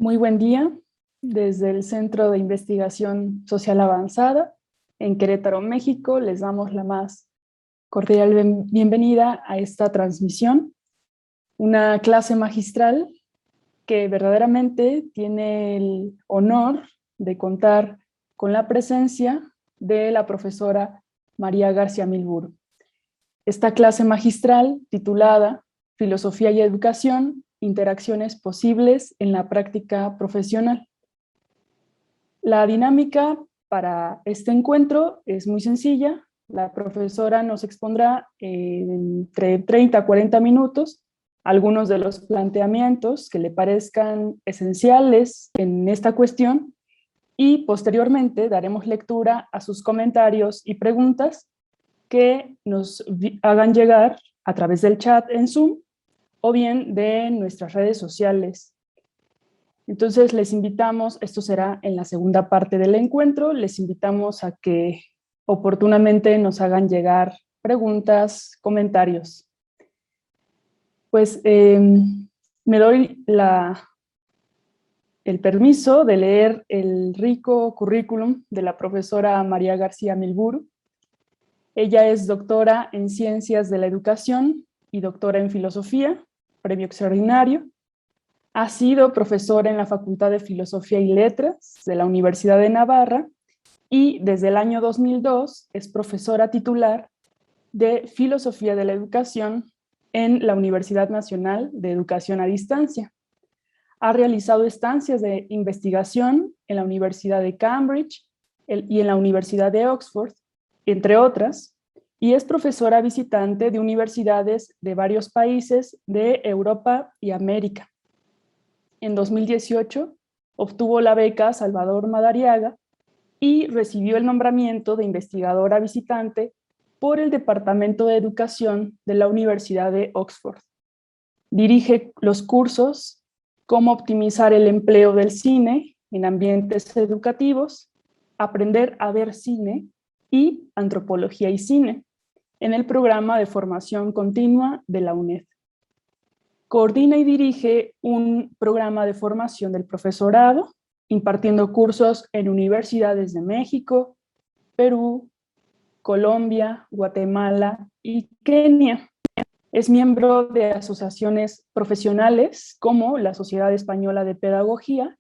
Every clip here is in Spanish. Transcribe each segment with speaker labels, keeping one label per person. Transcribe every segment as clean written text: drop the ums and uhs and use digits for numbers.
Speaker 1: Muy buen día. Desde el Centro de Investigación Social Avanzada en Querétaro, México, les damos la más cordial bienvenida a esta transmisión. Una clase magistral que verdaderamente tiene el honor de contar con la presencia de la profesora María García Milburu. Esta clase magistral, titulada Filosofía y Educación, interacciones posibles en la práctica profesional. La dinámica para este encuentro es muy sencilla. La profesora nos expondrá entre 30 a 40 minutos algunos de los planteamientos que le parezcan esenciales en esta cuestión y posteriormente daremos lectura a sus comentarios y preguntas que nos hagan llegar a través del chat en Zoom o bien de nuestras redes sociales. Entonces les invitamos, esto será en la segunda parte del encuentro, les invitamos a que oportunamente nos hagan llegar preguntas, comentarios. Pues me doy el permiso de leer el rico currículum de la profesora María García Milburu. Ella es doctora en Ciencias de la Educación y doctora en Filosofía, premio extraordinario. Ha sido profesora en la Facultad de Filosofía y Letras de la Universidad de Navarra y desde el año 2002 es profesora titular de Filosofía de la Educación en la Universidad Nacional de Educación a Distancia. Ha realizado estancias de investigación en la Universidad de Cambridge y en la Universidad de Oxford, entre otras, y es profesora visitante de universidades de varios países de Europa y América. En 2018 obtuvo la beca Salvador Madariaga y recibió el nombramiento de investigadora visitante por el Departamento de Educación de la Universidad de Oxford. Dirige los cursos Cómo optimizar el empleo del cine en ambientes educativos, Aprender a ver cine y Antropología y cine en el programa de formación continua de la UNED. Coordina y dirige un programa de formación del profesorado, impartiendo cursos en universidades de México, Perú, Colombia, Guatemala y Kenia. Es miembro de asociaciones profesionales como la Sociedad Española de Pedagogía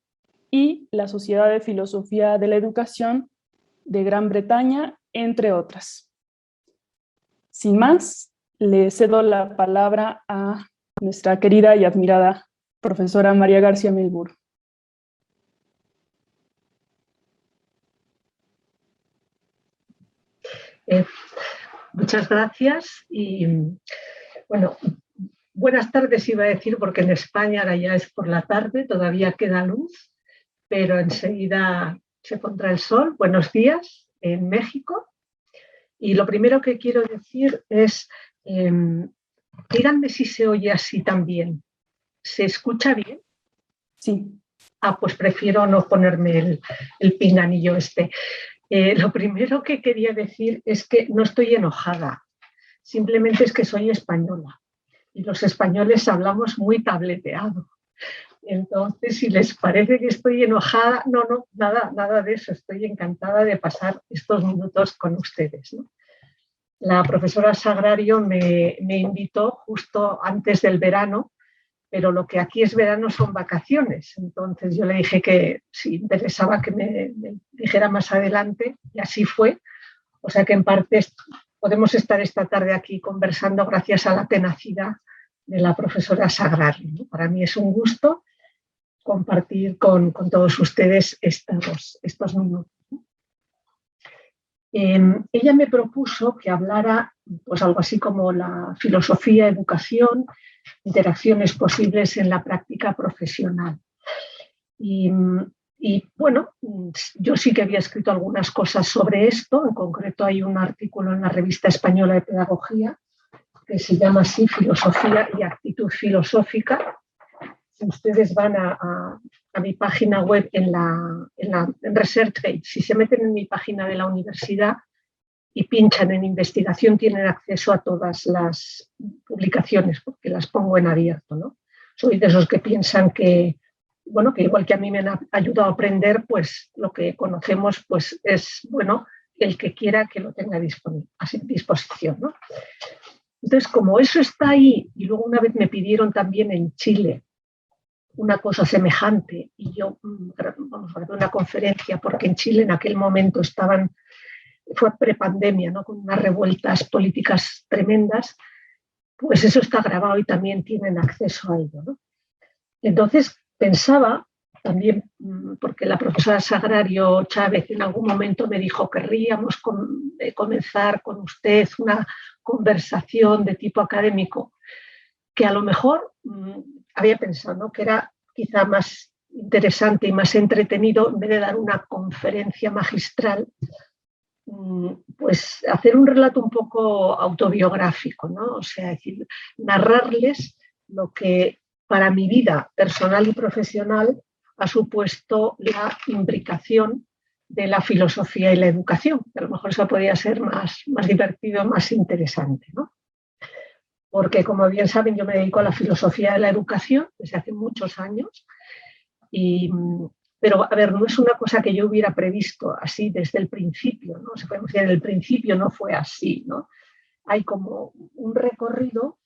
Speaker 1: y la Sociedad de Filosofía de la Educación de Gran Bretaña, entre otras. Sin más, le cedo la palabra a nuestra querida y admirada profesora María García Milburu.
Speaker 2: Muchas gracias y bueno, buenas tardes iba a decir porque en España ahora ya es por la tarde, todavía queda luz, pero enseguida se pondrá el sol. Buenos días en México. Y lo primero que quiero decir es, díganme si se oye así también. ¿Se escucha bien?
Speaker 1: Sí.
Speaker 2: Pues prefiero no ponerme el pinganillo este. Lo primero que quería decir es que no estoy enojada, simplemente es que soy española y los españoles hablamos muy tableteado. Entonces, si les parece que estoy enojada, no, nada de eso. Estoy encantada de pasar estos minutos con ustedes, ¿no? La profesora Sagrario me invitó justo antes del verano, pero lo que aquí es verano son vacaciones. Entonces yo le dije que si interesaba que me dijera más adelante, y así fue. O sea que en parte podemos estar esta tarde aquí conversando gracias a la tenacidad de la profesora Sagrario, ¿no? Para mí es un gusto compartir con todos ustedes estos minutos. Ella me propuso que hablara pues algo así como la filosofía, educación, interacciones posibles en la práctica profesional. Y bueno, yo sí que había escrito algunas cosas sobre esto. En concreto hay un artículo en la Revista Española de Pedagogía que se llama así, Filosofía y Actitud Filosófica. Si ustedes van a mi página web en Research Page, si se meten en mi página de la universidad y pinchan en investigación, tienen acceso a todas las publicaciones, porque las pongo en abierto, ¿no? Soy de esos que piensan que bueno, que igual que a mí me han ayudado a aprender, pues lo que conocemos pues es, bueno, el que quiera que lo tenga a disposición, ¿no? Entonces, como eso está ahí, y luego una vez me pidieron también en Chile una cosa semejante, y yo, vamos a ver, una conferencia, porque en Chile en aquel momento fue prepandemia, ¿no? Con unas revueltas políticas tremendas, pues eso está grabado y también tienen acceso a ello, ¿no? Entonces pensaba también, porque la profesora Sagrario Chávez en algún momento me dijo, querríamos comenzar con usted una conversación de tipo académico, que a lo mejor había pensado, ¿no?, que era quizá más interesante y más entretenido, en vez de dar una conferencia magistral, pues hacer un relato un poco autobiográfico, ¿no? O sea, decir, narrarles lo que para mi vida personal y profesional ha supuesto la imbricación de la filosofía y la educación, que a lo mejor eso podría ser más divertido, más interesante, ¿no? Porque, como bien saben, yo me dedico a la filosofía de la educación desde hace muchos años, pero, a ver, no es una cosa que yo hubiera previsto así desde el principio, ¿no? Se puede decir, en el principio no fue así, ¿no? Hay como un recorrido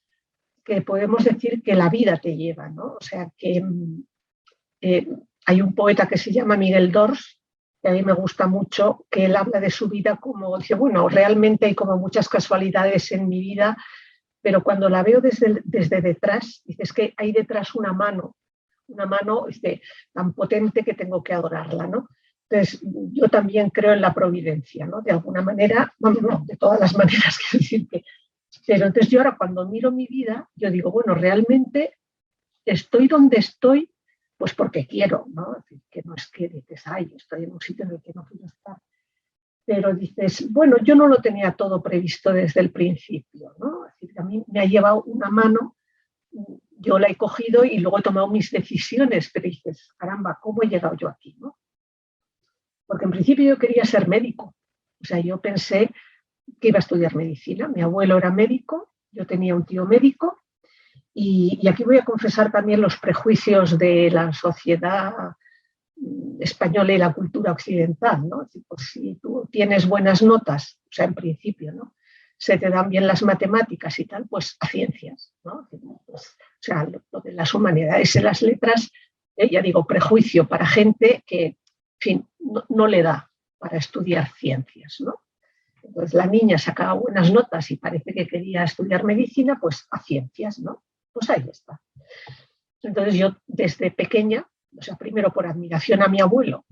Speaker 2: que podemos decir que la vida te lleva, ¿no? O sea, que hay un poeta que se llama Miguel Dors, que a mí me gusta mucho, que él habla de su vida como, dice, bueno, realmente hay como muchas casualidades en mi vida, pero cuando la veo desde detrás, dices que hay detrás una mano tan potente que tengo que adorarla, ¿no? Entonces, yo también creo en la providencia, ¿no? De alguna manera, bueno, no, de todas las maneras, quiero decir que... Pero entonces yo ahora cuando miro mi vida, yo digo, bueno, realmente estoy donde estoy, pues porque quiero, ¿no? Es decir, que no es que dices, ay, estoy en un sitio en el que no quiero estar. Pero dices, bueno, yo no lo tenía todo previsto desde el principio, ¿no? Es decir, a mí me ha llevado una mano, yo la he cogido y luego he tomado mis decisiones, pero dices, caramba, ¿cómo he llegado yo aquí, no? Porque en principio yo quería ser médico. O sea, yo pensé que iba a estudiar medicina. Mi abuelo era médico, yo tenía un tío médico, y aquí voy a confesar también los prejuicios de la sociedad española y la cultura occidental, ¿no? Pues si tú tienes buenas notas, o sea, en principio, ¿no?, se te dan bien las matemáticas y tal, pues a ciencias, ¿no? Pues, o sea, lo de las humanidades y las letras, ya digo, prejuicio para gente que, en fin, no le da para estudiar ciencias, ¿no? Entonces la niña sacaba buenas notas y parece que quería estudiar medicina, pues a ciencias, ¿no? Pues ahí está. Entonces yo desde pequeña, o sea, primero por admiración a mi abuelo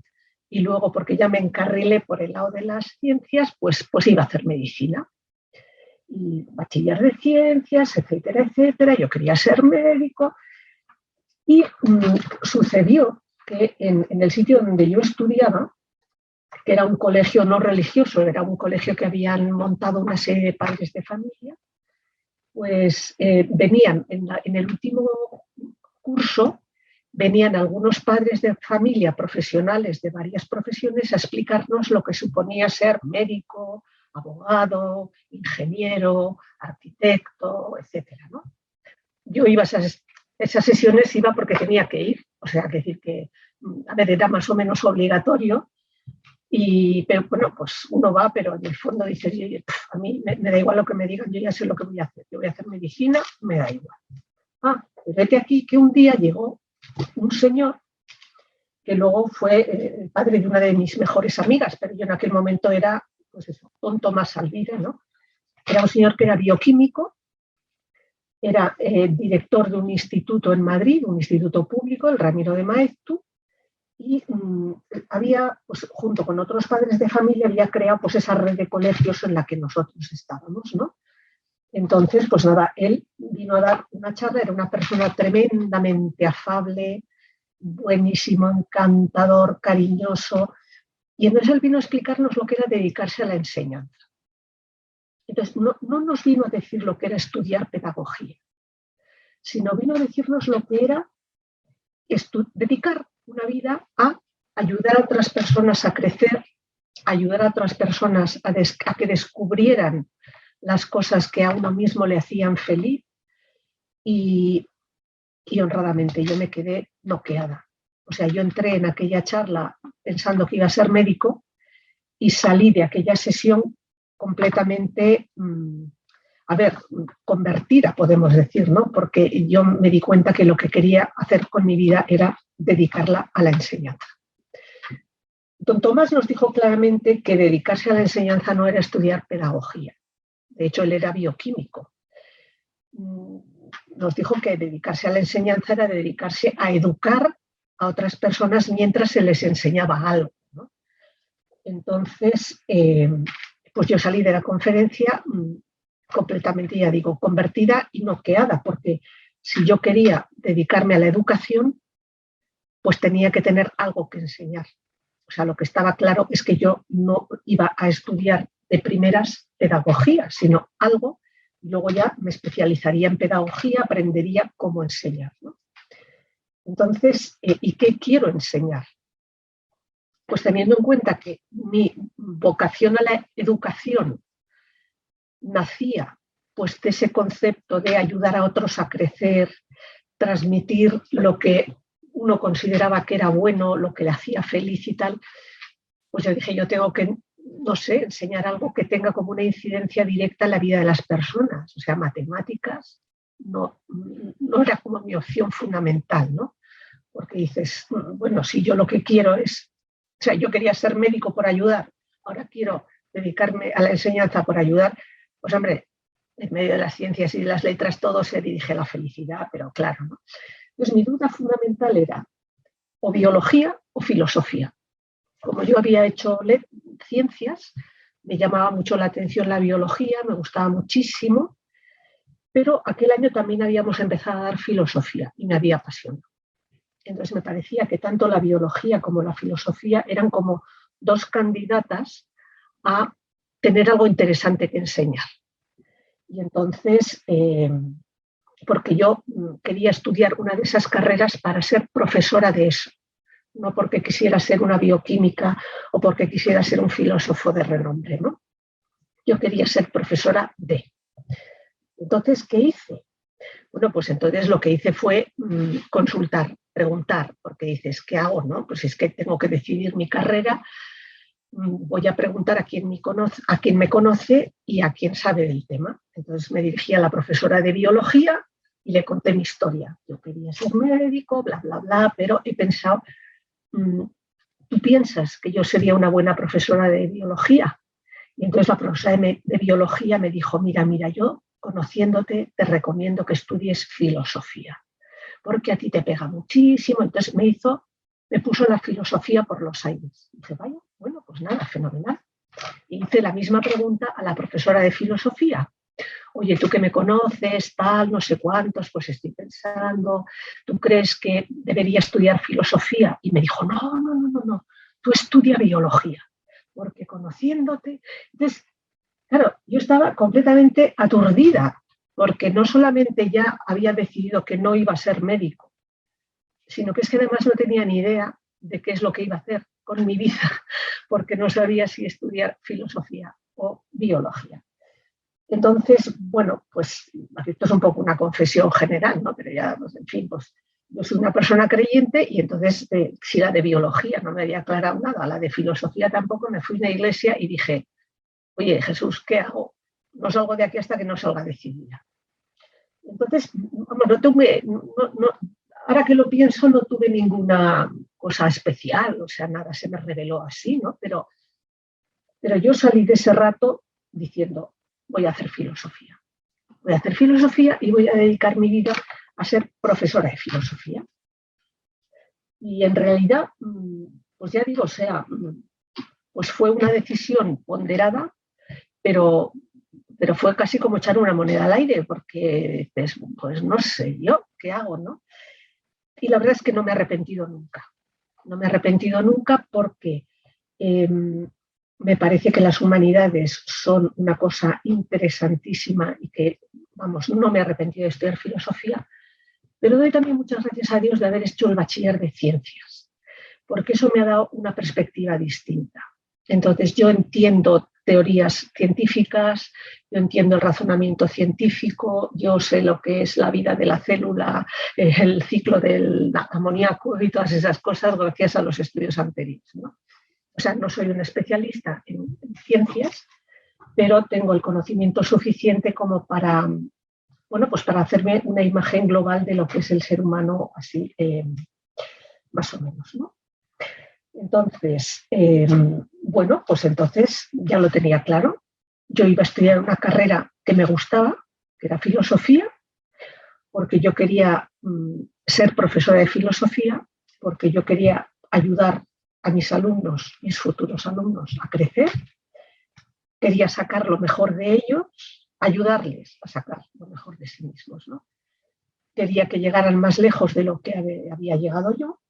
Speaker 2: y luego porque ya me encarrilé por el lado de las ciencias, pues iba a hacer medicina. Y bachiller de ciencias, etcétera, etcétera. Yo quería ser médico y sucedió que en el sitio donde yo estudiaba, que era un colegio no religioso, era un colegio que habían montado una serie de padres de familia, pues venían en el último curso, venían algunos padres de familia profesionales de varias profesiones a explicarnos lo que suponía ser médico, abogado, ingeniero, arquitecto, etcétera, ¿no? Yo iba a esas sesiones, iba porque tenía que ir, o sea, que decir que, a ver, era más o menos obligatorio, pero bueno, pues uno va, pero en el fondo dices, a mí me da igual lo que me digan, yo ya sé lo que voy a hacer, yo voy a hacer medicina, me da igual. Pues vete aquí que un día llegó un señor que luego fue el padre de una de mis mejores amigas, pero yo en aquel momento era, pues eso, don Tomás Alvira, ¿no? Era un señor que era bioquímico, era director de un instituto en Madrid, un instituto público, el Ramiro de Maeztu, y había, pues, junto con otros padres de familia, había creado pues esa red de colegios en la que nosotros estábamos, ¿no? Entonces, pues nada, él vino a dar una charla, era una persona tremendamente afable, buenísimo, encantador, cariñoso, y entonces él vino a explicarnos lo que era dedicarse a la enseñanza. Entonces, no nos vino a decir lo que era estudiar pedagogía, sino vino a decirnos lo que era dedicar una vida a ayudar a otras personas a crecer, ayudar a otras personas a que descubrieran las cosas que a uno mismo le hacían feliz, y honradamente yo me quedé noqueada. O sea, yo entré en aquella charla pensando que iba a ser médico y salí de aquella sesión completamente, convertida, podemos decir, ¿no? Porque yo me di cuenta que lo que quería hacer con mi vida era dedicarla a la enseñanza. Don Tomás nos dijo claramente que dedicarse a la enseñanza no era estudiar pedagogía. De hecho, él era bioquímico. Nos dijo que dedicarse a la enseñanza era dedicarse a educar a otras personas mientras se les enseñaba algo, ¿no? Entonces, pues yo salí de la conferencia completamente, ya digo, convertida y noqueada, porque si yo quería dedicarme a la educación, pues tenía que tener algo que enseñar. O sea, lo que estaba claro es que yo no iba a estudiar de primeras pedagogía, sino algo, y luego ya me especializaría en pedagogía, aprendería cómo enseñar, ¿no? Entonces, ¿y qué quiero enseñar? Pues teniendo en cuenta que mi vocación a la educación nacía pues de ese concepto de ayudar a otros a crecer, transmitir lo que uno consideraba que era bueno, lo que le hacía feliz y tal, pues yo dije, yo tengo que, no sé, enseñar algo que tenga como una incidencia directa en la vida de las personas. O sea, matemáticas no era como mi opción fundamental, ¿no? Porque dices, bueno, si yo lo que quiero es, o sea, yo quería ser médico por ayudar, ahora quiero dedicarme a la enseñanza por ayudar, pues hombre, en medio de las ciencias y de las letras todo se dirige a la felicidad, pero claro, ¿no? Entonces mi duda fundamental era o biología o filosofía. Como yo había hecho ciencias, me llamaba mucho la atención la biología, me gustaba muchísimo, pero aquel año también habíamos empezado a dar filosofía y me había apasionado. Entonces me parecía que tanto la biología como la filosofía eran como dos candidatas a tener algo interesante que enseñar. Y entonces, porque yo quería estudiar una de esas carreras para ser profesora de eso, no porque quisiera ser una bioquímica o porque quisiera ser un filósofo de renombre, ¿no? Yo quería ser profesora de. Entonces, ¿qué hice? Bueno, pues entonces lo que hice fue consultar, preguntar, porque dices, ¿qué hago? ¿No? Pues es que tengo que decidir mi carrera, voy a preguntar a quien me conoce y a quien sabe del tema. Entonces me dirigí a la profesora de biología y le conté mi historia. Yo quería ser médico, bla, bla, bla, pero he pensado, ¿tú piensas que yo sería una buena profesora de biología? Y entonces la profesora de biología me dijo, mira, yo conociéndote te recomiendo que estudies filosofía, porque a ti te pega muchísimo. Entonces me puso la filosofía por los aires. Y dije, vaya, bueno, pues nada, fenomenal. Y hice la misma pregunta a la profesora de filosofía. Oye, tú que me conoces, tal, no sé cuántos, pues estoy pensando, ¿tú crees que debería estudiar filosofía? Y me dijo, no, tú estudia biología, porque conociéndote. Entonces, claro, yo estaba completamente aturdida, porque no solamente ya había decidido que no iba a ser médico, sino que es que además no tenía ni idea de qué es lo que iba a hacer con mi vida, porque no sabía si estudiar filosofía o biología. Entonces, bueno, pues esto es un poco una confesión general, ¿no? Pero ya, pues, en fin, pues yo soy una persona creyente y entonces si la de biología no me había aclarado nada, la de filosofía tampoco, me fui a la iglesia y dije, oye, Jesús, ¿qué hago? No salgo de aquí hasta que no salga decidida. Entonces, ahora que lo pienso, no tuve ninguna cosa especial, o sea, nada se me reveló así, ¿no? Pero yo salí de ese rato diciendo, voy a hacer filosofía. Voy a hacer filosofía y voy a dedicar mi vida a ser profesora de filosofía. Y en realidad, pues ya digo, o sea, pues fue una decisión ponderada, pero fue casi como echar una moneda al aire, porque pues no sé yo qué hago, ¿no? Y la verdad es que no me he arrepentido nunca. No me he arrepentido nunca porque me parece que las humanidades son una cosa interesantísima y que, vamos, no me he arrepentido de estudiar filosofía, pero doy también muchas gracias a Dios de haber hecho el bachiller de ciencias, porque eso me ha dado una perspectiva distinta. Entonces yo entiendo teorías científicas, yo entiendo el razonamiento científico, yo sé lo que es la vida de la célula, el ciclo del amoníaco y todas esas cosas gracias a los estudios anteriores, ¿no? O sea, no soy un especialista en ciencias, pero tengo el conocimiento suficiente como para, bueno, pues para hacerme una imagen global de lo que es el ser humano, así más o menos, ¿no? Entonces, bueno, pues entonces ya lo tenía claro. Yo iba a estudiar una carrera que me gustaba, que era filosofía, porque yo quería ser profesora de filosofía, porque yo quería ayudar a mis alumnos, mis futuros alumnos, a crecer. Quería sacar lo mejor de ellos, ayudarles a sacar lo mejor de sí mismos, ¿no? Quería que llegaran más lejos de lo que había llegado yo.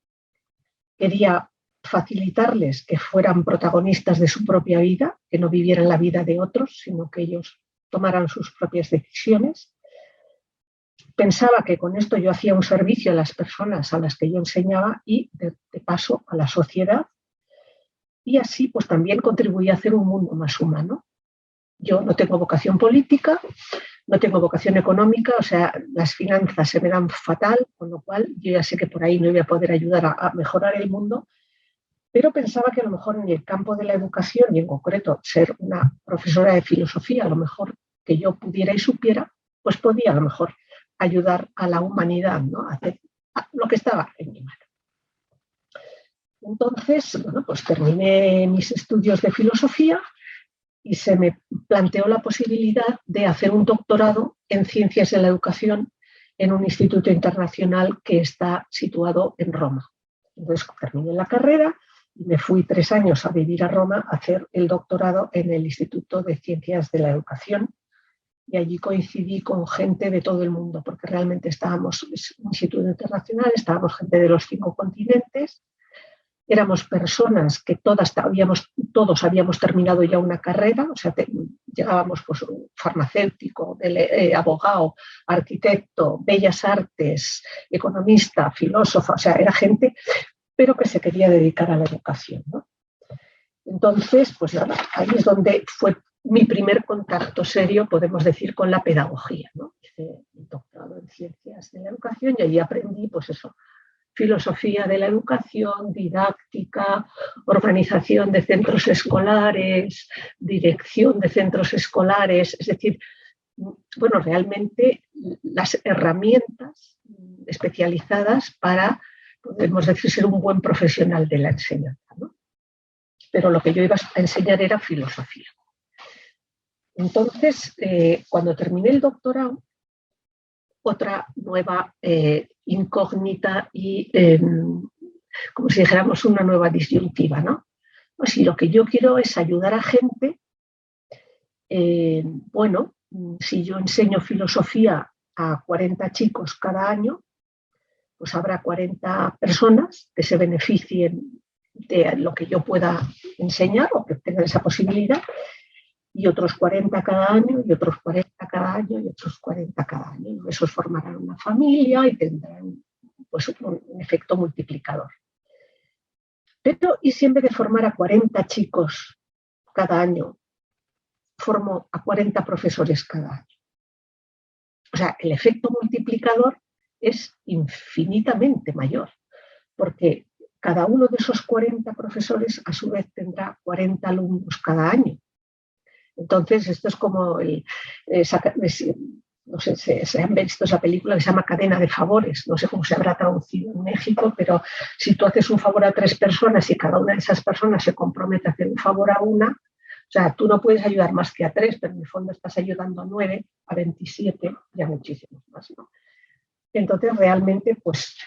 Speaker 2: Quería facilitarles que fueran protagonistas de su propia vida, que no vivieran la vida de otros, sino que ellos tomaran sus propias decisiones. Pensaba que con esto yo hacía un servicio a las personas a las que yo enseñaba y de paso a la sociedad, y así pues también contribuía a hacer un mundo más humano. Yo no tengo vocación política, no tengo vocación económica, o sea, las finanzas se me dan fatal, con lo cual yo ya sé que por ahí no voy a poder ayudar a mejorar el mundo, pero pensaba que a lo mejor en el campo de la educación y en concreto ser una profesora de filosofía, a lo mejor que yo pudiera y supiera, pues podía a lo mejor ayudar a la humanidad, ¿no? A hacer lo que estaba en mi mano. Entonces, bueno, pues terminé mis estudios de filosofía y se me planteó la posibilidad de hacer un doctorado en ciencias de la educación en un instituto internacional que está situado en Roma. Entonces terminé la carrera y me fui 3 años a vivir a Roma a hacer el doctorado en el Instituto de Ciencias de la Educación, y allí coincidí con gente de todo el mundo, porque realmente estábamos, es un instituto internacional, estábamos gente de los 5 continentes. Éramos personas que todos habíamos terminado ya una carrera, o sea, llegábamos pues un farmacéutico, abogado, arquitecto, bellas artes, economista, filósofo, o sea, era gente, pero que se quería dedicar a la educación, ¿no? Entonces, pues nada, ahí es donde fue mi primer contacto serio, podemos decir, con la pedagogía, ¿no? Hice un doctorado en ciencias de la educación y allí aprendí, pues eso, filosofía de la educación, didáctica, organización de centros escolares, dirección de centros escolares, es decir, bueno, realmente las herramientas especializadas para, podemos decir, ser un buen profesional de la enseñanza, ¿no? Pero lo que yo iba a enseñar era filosofía. Entonces, cuando terminé el doctorado, otra nueva incógnita y, como si dijéramos, una nueva disyuntiva, ¿no? Pues si lo que yo quiero es ayudar a gente, bueno, si yo enseño filosofía a 40 chicos cada año, pues habrá 40 personas que se beneficien de lo que yo pueda enseñar o que tengan esa posibilidad, y otros 40 cada año, y otros 40 cada año, y otros 40 cada año. Esos formarán una familia y tendrán pues, un efecto multiplicador. Pero, ¿y si en vez de formar a 40 chicos cada año, formo a 40 profesores cada año? O sea, el efecto multiplicador es infinitamente mayor, porque cada uno de esos 40 profesores a su vez tendrá 40 alumnos cada año. Entonces, esto es como no sé si se han visto esa película que se llama Cadena de Favores, no sé cómo se habrá traducido en México, pero si tú haces un favor a 3 personas y cada una de esas personas se compromete a hacer un favor a una, o sea, tú no puedes ayudar más que a 3, pero en el fondo estás ayudando a 9, a 27 y a muchísimos más, ¿no? Entonces, realmente, pues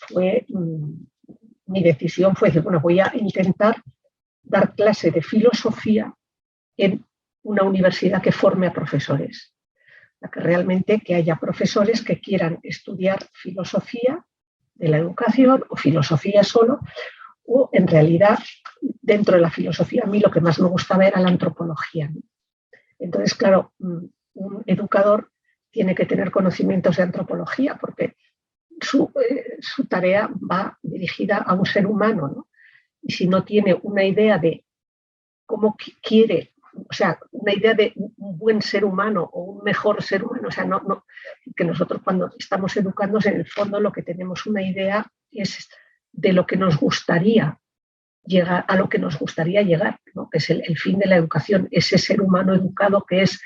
Speaker 2: fue, mi decisión fue decir, bueno, voy a intentar dar clase de filosofía en una universidad que forme a profesores, que realmente que haya profesores que quieran estudiar filosofía de la educación o filosofía solo, o en realidad dentro de la filosofía a mí lo que más me gustaba era la antropología, ¿no? Entonces, claro, un educador tiene que tener conocimientos de antropología porque su tarea va dirigida a un ser humano, ¿no? Y si no tiene una idea de cómo quiere o sea, una idea de un buen ser humano o un mejor ser humano. O sea, que nosotros cuando estamos educándonos, en el fondo lo que tenemos una idea es de lo que nos gustaría llegar, a lo que nos gustaría llegar, ¿no? Que es el fin de la educación, ese ser humano educado que es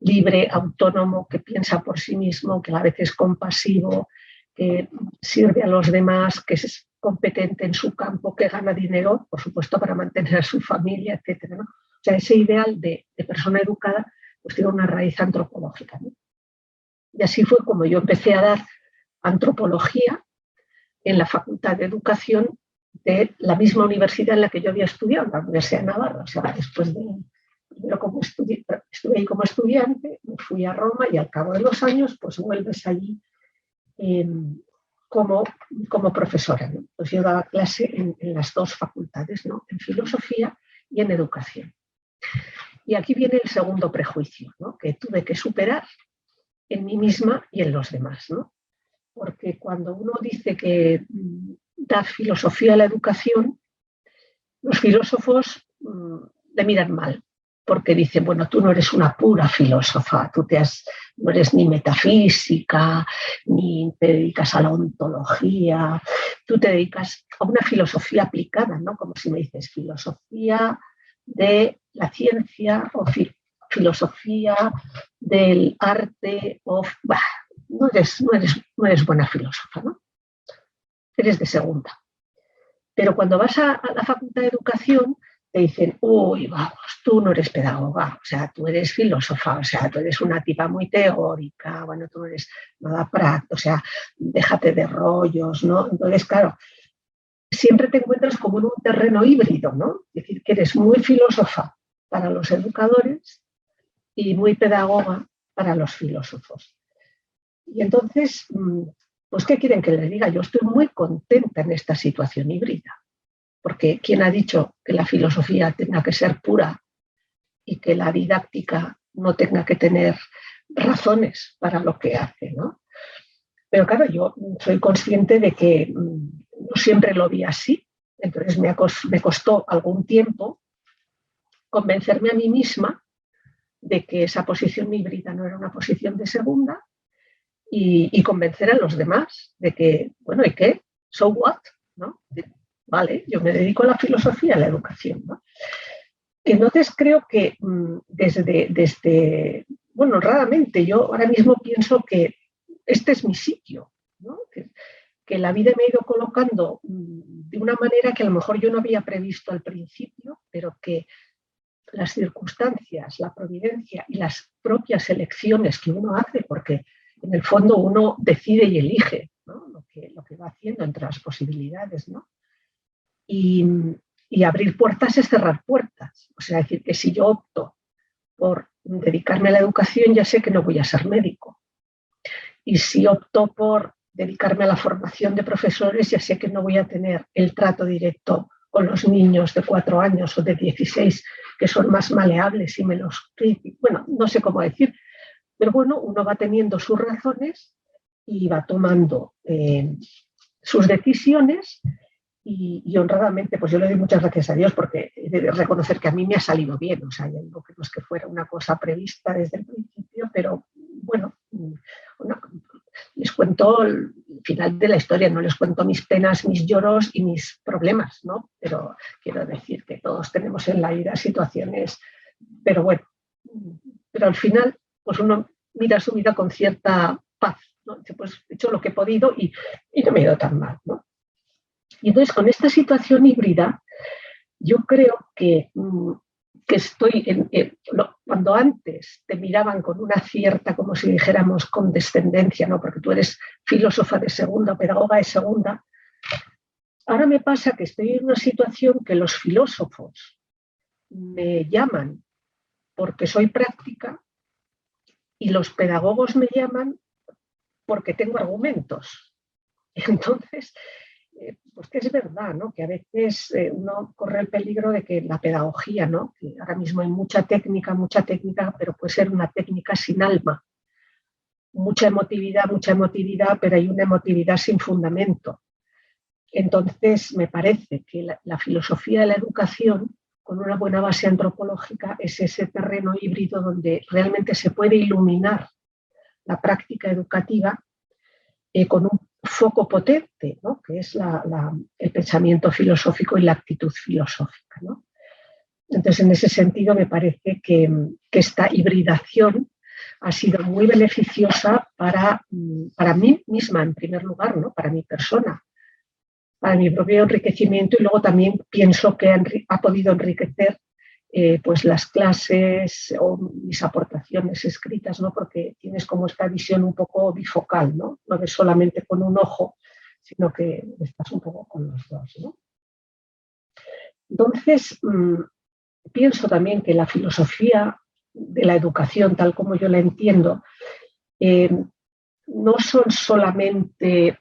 Speaker 2: libre, autónomo, que piensa por sí mismo, que a veces es compasivo, que sirve a los demás, que es competente en su campo, que gana dinero, por supuesto, para mantener a su familia, etcétera, ¿no? O sea, ese ideal de persona educada pues tiene una raíz antropológica, ¿no? Y así fue como yo empecé a dar antropología en la Facultad de Educación de la misma universidad en la que yo había estudiado, la Universidad de Navarra. O sea, después de, primero como estuve ahí como estudiante, me fui a Roma y al cabo de los años pues vuelves allí como profesora, ¿no? Pues yo daba clase en las dos facultades, ¿no? En filosofía y en educación. Y aquí viene el segundo prejuicio, ¿no? Que tuve que superar en mí misma y en los demás, ¿no? Porque cuando uno dice que da filosofía a la educación, los filósofos le miran mal, porque dicen, bueno, tú no eres una pura filósofa, no eres ni metafísica, ni te dedicas a la ontología, tú te dedicas a una filosofía aplicada, ¿no? Como si me dices filosofía de la ciencia o filosofía del arte, no eres buena filósofa, ¿no? Eres de segunda. Pero cuando vas a la Facultad de Educación, te dicen, uy, vamos, tú no eres pedagoga, o sea, tú eres filósofa, o sea, tú eres una tipa muy teórica, bueno, tú no eres nada práctica, o sea, déjate de rollos, ¿no? Entonces, claro, siempre te encuentras como en un terreno híbrido, ¿no? Es decir, que eres muy filósofa para los educadores y muy pedagoga para los filósofos. Y entonces, pues, ¿qué quieren que les diga? Yo estoy muy contenta en esta situación híbrida, porque ¿quién ha dicho que la filosofía tenga que ser pura y que la didáctica no tenga que tener razones para lo que hace, ¿no? Pero claro, yo soy consciente de que no siempre lo vi así, entonces me costó algún tiempo convencerme a mí misma de que esa posición híbrida no era una posición de segunda y convencer a los demás de que, bueno, ¿y qué? ¿So what? ¿No? Vale, yo me dedico a la filosofía, a la educación, ¿no? Entonces creo que bueno, honradamente, yo ahora mismo pienso que este es mi sitio, ¿no? Que la vida me ha ido colocando de una manera que a lo mejor yo no había previsto al principio, pero que las circunstancias, la providencia y las propias elecciones que uno hace, porque en el fondo uno decide y elige, ¿no? lo que va haciendo entre las posibilidades, ¿no? Y abrir puertas es cerrar puertas. O sea, decir que si yo opto por dedicarme a la educación, ya sé que no voy a ser médico. Y si opto por dedicarme a la formación de profesores, ya sé que no voy a tener el trato directo con los niños de 4 años o de 16, que son más maleables y menos críticos. Bueno, no sé cómo decir, pero bueno, uno va teniendo sus razones y va tomando sus decisiones y honradamente, pues yo le doy muchas gracias a Dios porque he de reconocer que a mí me ha salido bien, o sea, no es que fuera una cosa prevista desde el principio, pero bueno, les cuento el final de la historia, no les cuento mis penas, mis lloros y mis problemas, ¿no? Pero quiero decir que todos tenemos en la vida situaciones, pero bueno, pero al final, pues uno mira su vida con cierta paz, ¿no? Pues he hecho lo que he podido y no me he ido tan mal, ¿no? Y entonces, con esta situación híbrida, yo creo que estoy cuando antes te miraban con una cierta, como si dijéramos, condescendencia, ¿no? Porque tú eres filósofa de segunda, pedagoga de segunda. Ahora me pasa que estoy en una situación que los filósofos me llaman porque soy práctica y los pedagogos me llaman porque tengo argumentos. Entonces, pues que es verdad, ¿no? Que a veces uno corre el peligro de que la pedagogía, ¿no? Que ahora mismo hay mucha técnica, pero puede ser una técnica sin alma. Mucha emotividad, pero hay una emotividad sin fundamento. Entonces, me parece que la filosofía de la educación con una buena base antropológica es ese terreno híbrido donde realmente se puede iluminar la práctica educativa con un foco potente, ¿no? Que es el pensamiento filosófico y la actitud filosófica, ¿no? Entonces, en ese sentido, me parece que esta hibridación ha sido muy beneficiosa para mí misma, en primer lugar, ¿no? Para mi persona, para mi propio enriquecimiento, y luego también pienso que ha podido enriquecer pues las clases o mis aportaciones escritas, ¿no? Porque tienes como esta visión un poco bifocal, ¿no? No ves solamente con un ojo, sino que estás un poco con los dos, ¿no? Entonces, pienso también que la filosofía de la educación, tal como yo la entiendo, no son solamente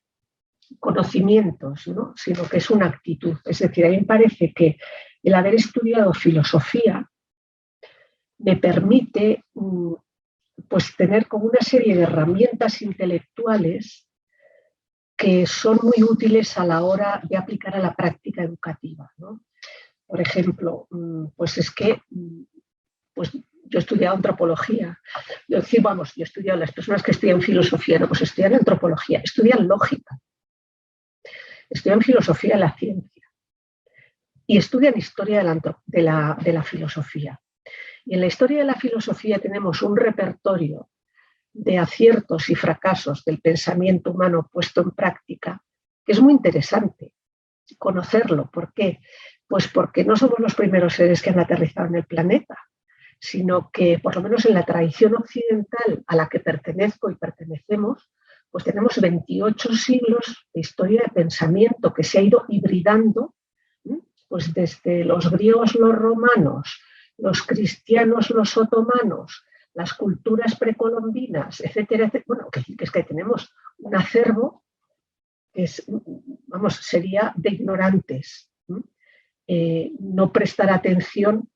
Speaker 2: conocimientos, ¿no? Sino que es una actitud. Es decir, a mí me parece que el haber estudiado filosofía me permite pues, tener como una serie de herramientas intelectuales que son muy útiles a la hora de aplicar a la práctica educativa, ¿no? Por ejemplo, pues es que pues yo he estudiado antropología. Yo he estudiado, las personas que estudian filosofía, no, pues estudian antropología, estudian lógica, estudian filosofía de la ciencia y estudian historia de la filosofía. Y en la historia de la filosofía tenemos un repertorio de aciertos y fracasos del pensamiento humano puesto en práctica, que es muy interesante conocerlo. ¿Por qué? Pues porque no somos los primeros seres que han aterrizado en el planeta, sino que, por lo menos en la tradición occidental a la que pertenezco y pertenecemos, pues tenemos 28 siglos de historia de pensamiento que se ha ido hibridando, pues desde los griegos, los romanos, los cristianos, los otomanos, las culturas precolombinas, etcétera, etcétera. Bueno, que es que tenemos un acervo que es, sería de ignorantes. No prestar atención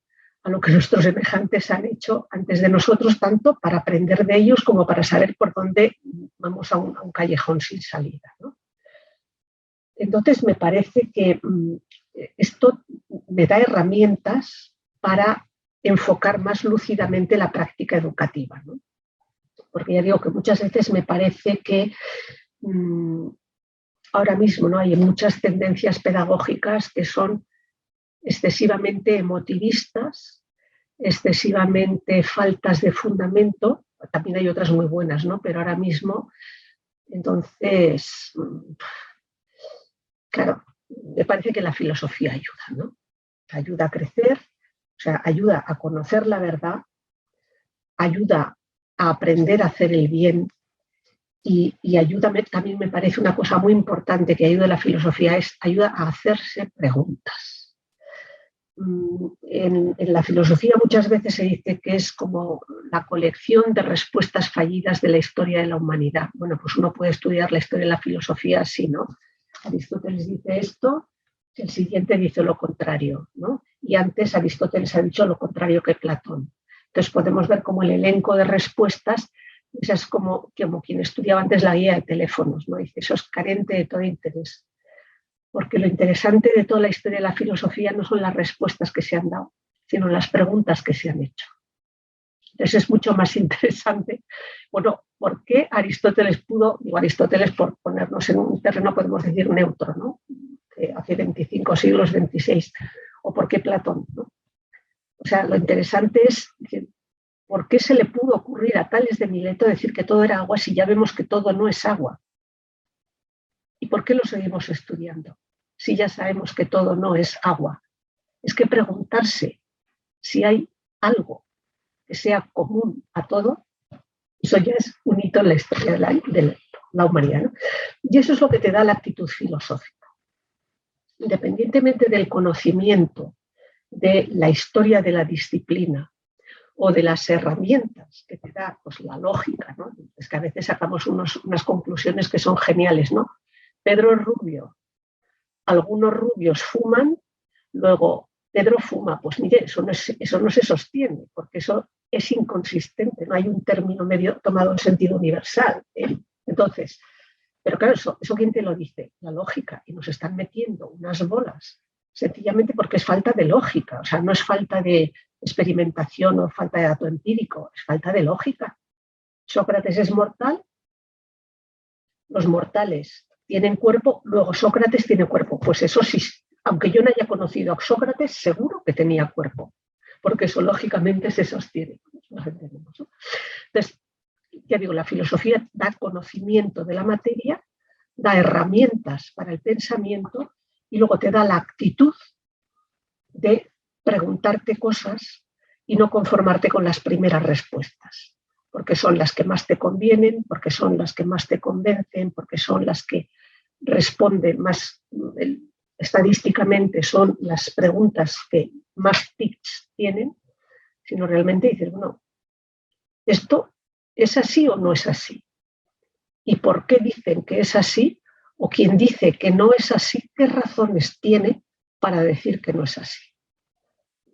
Speaker 2: a lo que nuestros semejantes han hecho antes de nosotros, tanto para aprender de ellos como para saber por dónde vamos a un callejón sin salida, ¿no? Entonces, me parece que esto me da herramientas para enfocar más lúcidamente la práctica educativa, ¿no? Porque ya digo que muchas veces me parece que ahora mismo, ¿no?, hay muchas tendencias pedagógicas que son excesivamente emotivistas, excesivamente faltas de fundamento. También hay otras muy buenas, ¿no? Pero ahora mismo, entonces, claro, me parece que la filosofía ayuda, ¿no? Ayuda a crecer, o sea, ayuda a conocer la verdad, ayuda a aprender a hacer el bien y ayuda, también me parece una cosa muy importante que ayuda a la filosofía, es ayuda a hacerse preguntas. En la filosofía muchas veces se dice que es como la colección de respuestas fallidas de la historia de la humanidad. Bueno, pues uno puede estudiar la historia de la filosofía así, ¿no? Aristóteles dice esto, el siguiente dice lo contrario, ¿no? Y antes Aristóteles ha dicho lo contrario que Platón. Entonces podemos ver como el elenco de respuestas, esa es como quien estudiaba antes la guía de teléfonos, ¿no? Dice, eso es carente de todo interés. Porque lo interesante de toda la historia de la filosofía no son las respuestas que se han dado, sino las preguntas que se han hecho. Entonces es mucho más interesante, bueno, ¿por qué Aristóteles pudo, digo Aristóteles por ponernos en un terreno, podemos decir neutro, ¿no? Hace 25 siglos, 26, o por qué Platón, ¿no? O sea, lo interesante es decir, ¿por qué se le pudo ocurrir a Tales de Mileto decir que todo era agua si ya vemos que todo no es agua? ¿Y por qué lo seguimos estudiando si ya sabemos que todo no es agua? Es que preguntarse si hay algo que sea común a todo, eso ya es un hito en la historia de la humanidad, ¿no? Y eso es lo que te da la actitud filosófica. Independientemente del conocimiento de la historia de la disciplina o de las herramientas que te da pues, la lógica, ¿no? Es que a veces sacamos unas conclusiones que son geniales, ¿no? Pedro es rubio, algunos rubios fuman, luego Pedro fuma. Pues mire, eso no se sostiene, porque eso es inconsistente, no hay un término medio tomado en sentido universal. Entonces, pero claro, eso ¿quién te lo dice? La lógica, y nos están metiendo unas bolas sencillamente porque es falta de lógica, o sea, no es falta de experimentación o falta de dato empírico, es falta de lógica. Sócrates es mortal, los mortales tienen cuerpo, luego Sócrates tiene cuerpo. Pues eso sí, aunque yo no haya conocido a Sócrates, seguro que tenía cuerpo, porque eso lógicamente se sostiene. Nos entendemos, ¿no? Entonces, ya digo, la filosofía da conocimiento de la materia, da herramientas para el pensamiento y luego te da la actitud de preguntarte cosas y no conformarte con las primeras respuestas, porque son las que más te convienen, porque son las que más te convencen, porque son las que responden más, estadísticamente son las preguntas que más tics tienen, sino realmente dices, bueno, ¿esto es así o no es así? ¿Y por qué dicen que es así? O quien dice que no es así, ¿qué razones tiene para decir que no es así?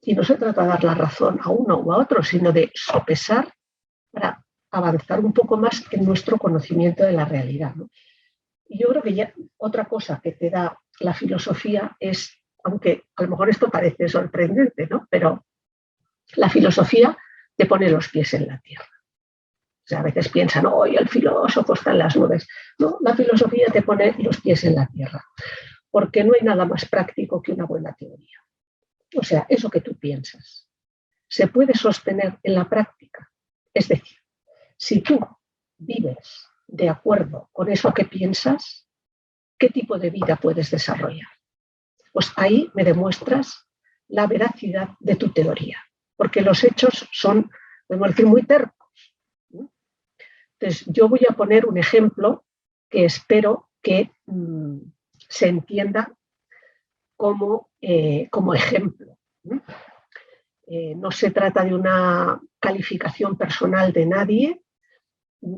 Speaker 2: Y no se trata de dar la razón a uno o a otro, sino de sopesar para avanzar un poco más en nuestro conocimiento de la realidad, ¿no? Y yo creo que ya otra cosa que te da la filosofía es, aunque a lo mejor esto parece sorprendente, ¿no? Pero la filosofía te pone los pies en la tierra. O sea, a veces piensan, hoy el filósofo está en las nubes. No, la filosofía te pone los pies en la tierra, porque no hay nada más práctico que una buena teoría. O sea, eso que tú piensas se puede sostener en la práctica. Es decir, si tú vives de acuerdo con eso que piensas, ¿qué tipo de vida puedes desarrollar? Pues ahí me demuestras la veracidad de tu teoría, porque los hechos son, podemos decir, muy tercos. Entonces, yo voy a poner un ejemplo que espero que se entienda como ejemplo. No se trata de una calificación personal de nadie,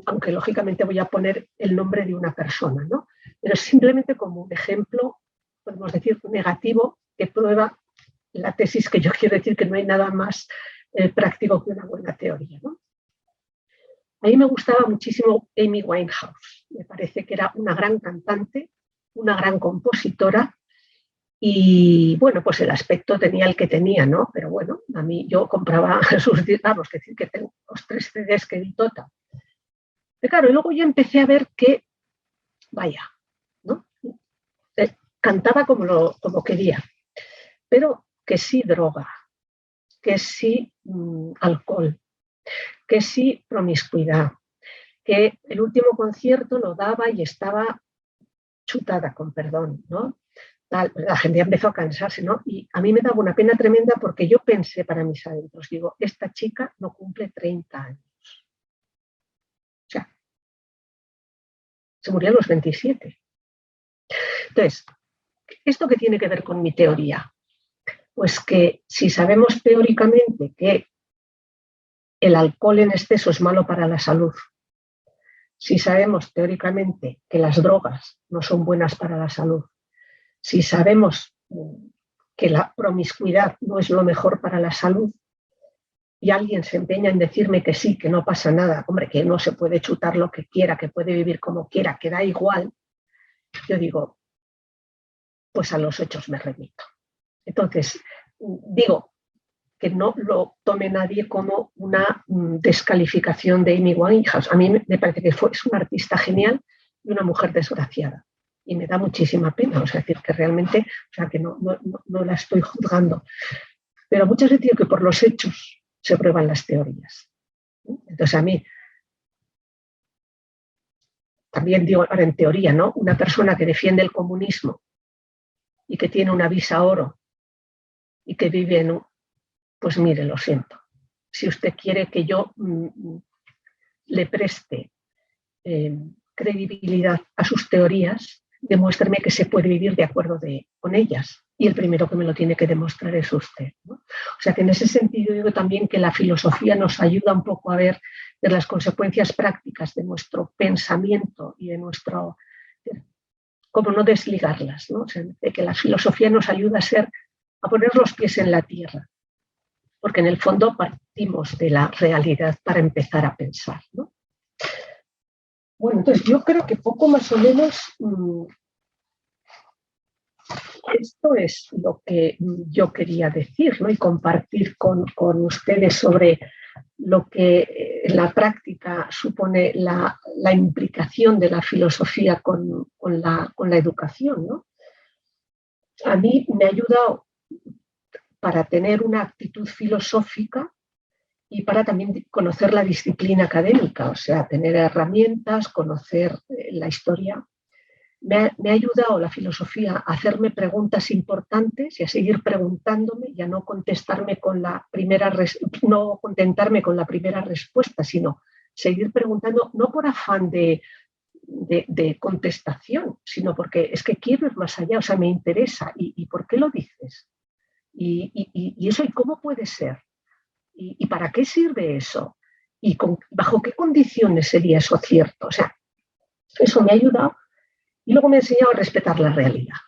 Speaker 2: aunque lógicamente voy a poner el nombre de una persona, ¿no? Pero simplemente como un ejemplo, podemos decir, negativo, que prueba la tesis que yo quiero decir, que no hay nada más práctico que una buena teoría, ¿no? A mí me gustaba muchísimo Amy Winehouse, me parece que era una gran cantante, una gran compositora y, bueno, pues el aspecto tenía el que tenía, ¿no? Pero bueno, a mí yo compraba sus, vamos, que decir que tengo los 3 CDs que editó. Pero claro, y luego yo empecé a ver que, vaya, ¿no? Cantaba como quería, pero que sí droga, que sí alcohol, que sí promiscuidad, que el último concierto lo daba y estaba chutada, con perdón, ¿no? La gente ya empezó a cansarse, ¿no? Y a mí me daba una pena tremenda porque yo pensé para mis adentros, digo, esta chica no cumple 30 años. O sea, se murió a los 27. Entonces, ¿esto qué tiene que ver con mi teoría? Pues que si sabemos teóricamente que el alcohol en exceso es malo para la salud, si sabemos teóricamente que las drogas no son buenas para la salud, si sabemos que la promiscuidad no es lo mejor para la salud y alguien se empeña en decirme que sí, que no pasa nada, hombre, que no se puede chutar lo que quiera, que puede vivir como quiera, que da igual, yo digo, pues a los hechos me remito. Entonces, digo que no lo tome nadie como una descalificación de Amy Winehouse. A mí me parece que es una artista genial y una mujer desgraciada. Y me da muchísima pena, o sea, decir que realmente, o sea, que no la estoy juzgando. Pero muchas veces digo que por los hechos se prueban las teorías. Entonces a mí, también digo ahora en teoría, ¿no? Una persona que defiende el comunismo y que tiene una visa oro y que vive en pues mire, lo siento. Si usted quiere que yo le preste credibilidad a sus teorías, demuéstrame que se puede vivir de acuerdo con ellas. Y el primero que me lo tiene que demostrar es usted, ¿no? O sea que en ese sentido digo también que la filosofía nos ayuda un poco a ver de las consecuencias prácticas de nuestro pensamiento y de nuestro... cómo no desligarlas, ¿no? O sea, de que la filosofía nos ayuda a poner los pies en la tierra, porque en el fondo partimos de la realidad para empezar a pensar, ¿no? Bueno, entonces yo creo que poco más o menos Esto es lo que yo quería decir, ¿no? Y compartir con ustedes sobre lo que en la práctica supone la implicación de la filosofía con la educación, ¿no? A mí me ha ayudado para tener una actitud filosófica y para también conocer la disciplina académica, o sea, tener herramientas, conocer la historia. Me ha ayudado la filosofía a hacerme preguntas importantes y a seguir preguntándome y a no contentarme con la primera respuesta, sino seguir preguntando, no por afán de contestación, sino porque es que quiero ir más allá, o sea, me interesa. ¿Y por qué lo dices? ¿Y eso y cómo puede ser? ¿Y para qué sirve eso? ¿Y bajo qué condiciones sería eso cierto? O sea, eso me ha ayudado y luego me ha enseñado a respetar la realidad,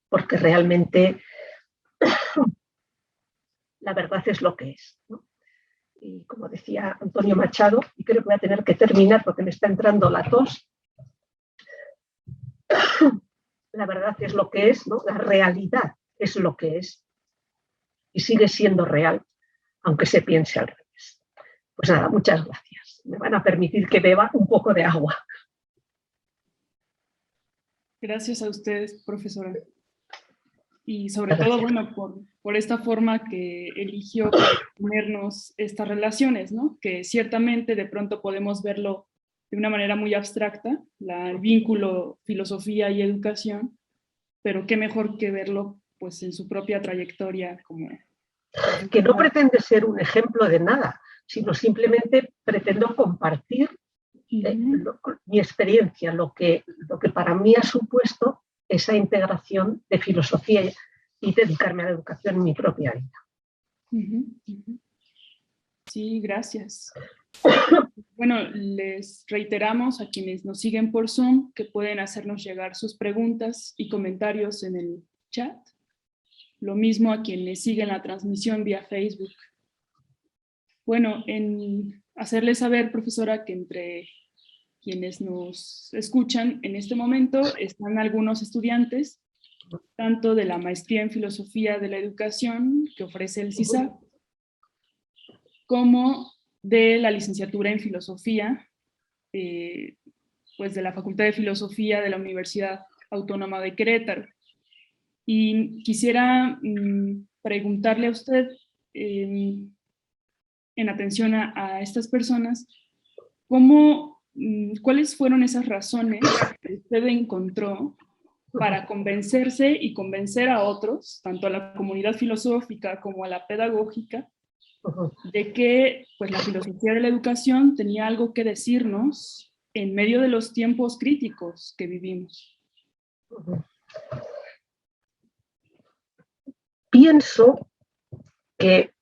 Speaker 2: porque realmente la verdad es lo que es, ¿no? Y como decía Antonio Machado, y creo que voy a tener que terminar porque me está entrando la tos, la verdad es lo que es, ¿no? La realidad es lo que es y sigue siendo real, aunque se piense al revés. Pues nada, muchas gracias. Me van a permitir que beba un poco de agua.
Speaker 1: Gracias a ustedes, profesora. Y sobre todo, bueno, por esta forma que eligió para ponernos estas relaciones, ¿no? Que ciertamente de pronto podemos verlo de una manera muy abstracta, el vínculo filosofía y educación, pero qué mejor que verlo pues en su propia trayectoria como profesora.
Speaker 2: Que no pretende ser un ejemplo de nada, sino simplemente pretendo compartir mi experiencia, lo que para mí ha supuesto esa integración de filosofía y dedicarme a la educación en mi propia vida.
Speaker 1: Sí, gracias. Bueno, les reiteramos a quienes nos siguen por Zoom que pueden hacernos llegar sus preguntas y comentarios en el chat. Lo mismo a quienes siguen la transmisión vía Facebook. Bueno, en hacerles saber, profesora, que entre quienes nos escuchan en este momento están algunos estudiantes, tanto de la maestría en filosofía de la educación que ofrece el CISAP, como de la licenciatura en filosofía, pues de la Facultad de Filosofía de la Universidad Autónoma de Querétaro. Y quisiera preguntarle a usted, en atención a estas personas, ¿cuáles fueron esas razones que usted encontró para convencerse y convencer a otros, tanto a la comunidad filosófica como a la pedagógica, de que pues, la filosofía de la educación tenía algo que decirnos en medio de los tiempos críticos que vivimos?
Speaker 2: Pienso que,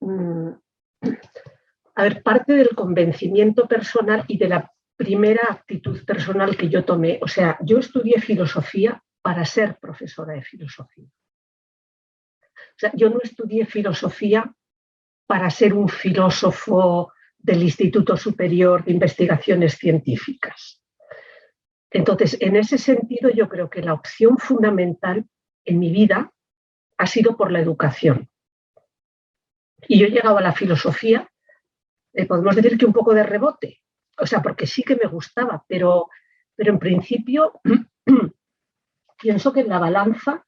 Speaker 2: parte del convencimiento personal y de la primera actitud personal que yo tomé, o sea, yo estudié filosofía para ser profesora de filosofía. O sea, yo no estudié filosofía para ser un filósofo del Instituto Superior de Investigaciones Científicas. Entonces, en ese sentido, yo creo que la opción fundamental en mi vida ha sido por la educación. Y yo he llegado a la filosofía, podemos decir que un poco de rebote, o sea, porque sí que me gustaba, pero en principio pienso que en la balanza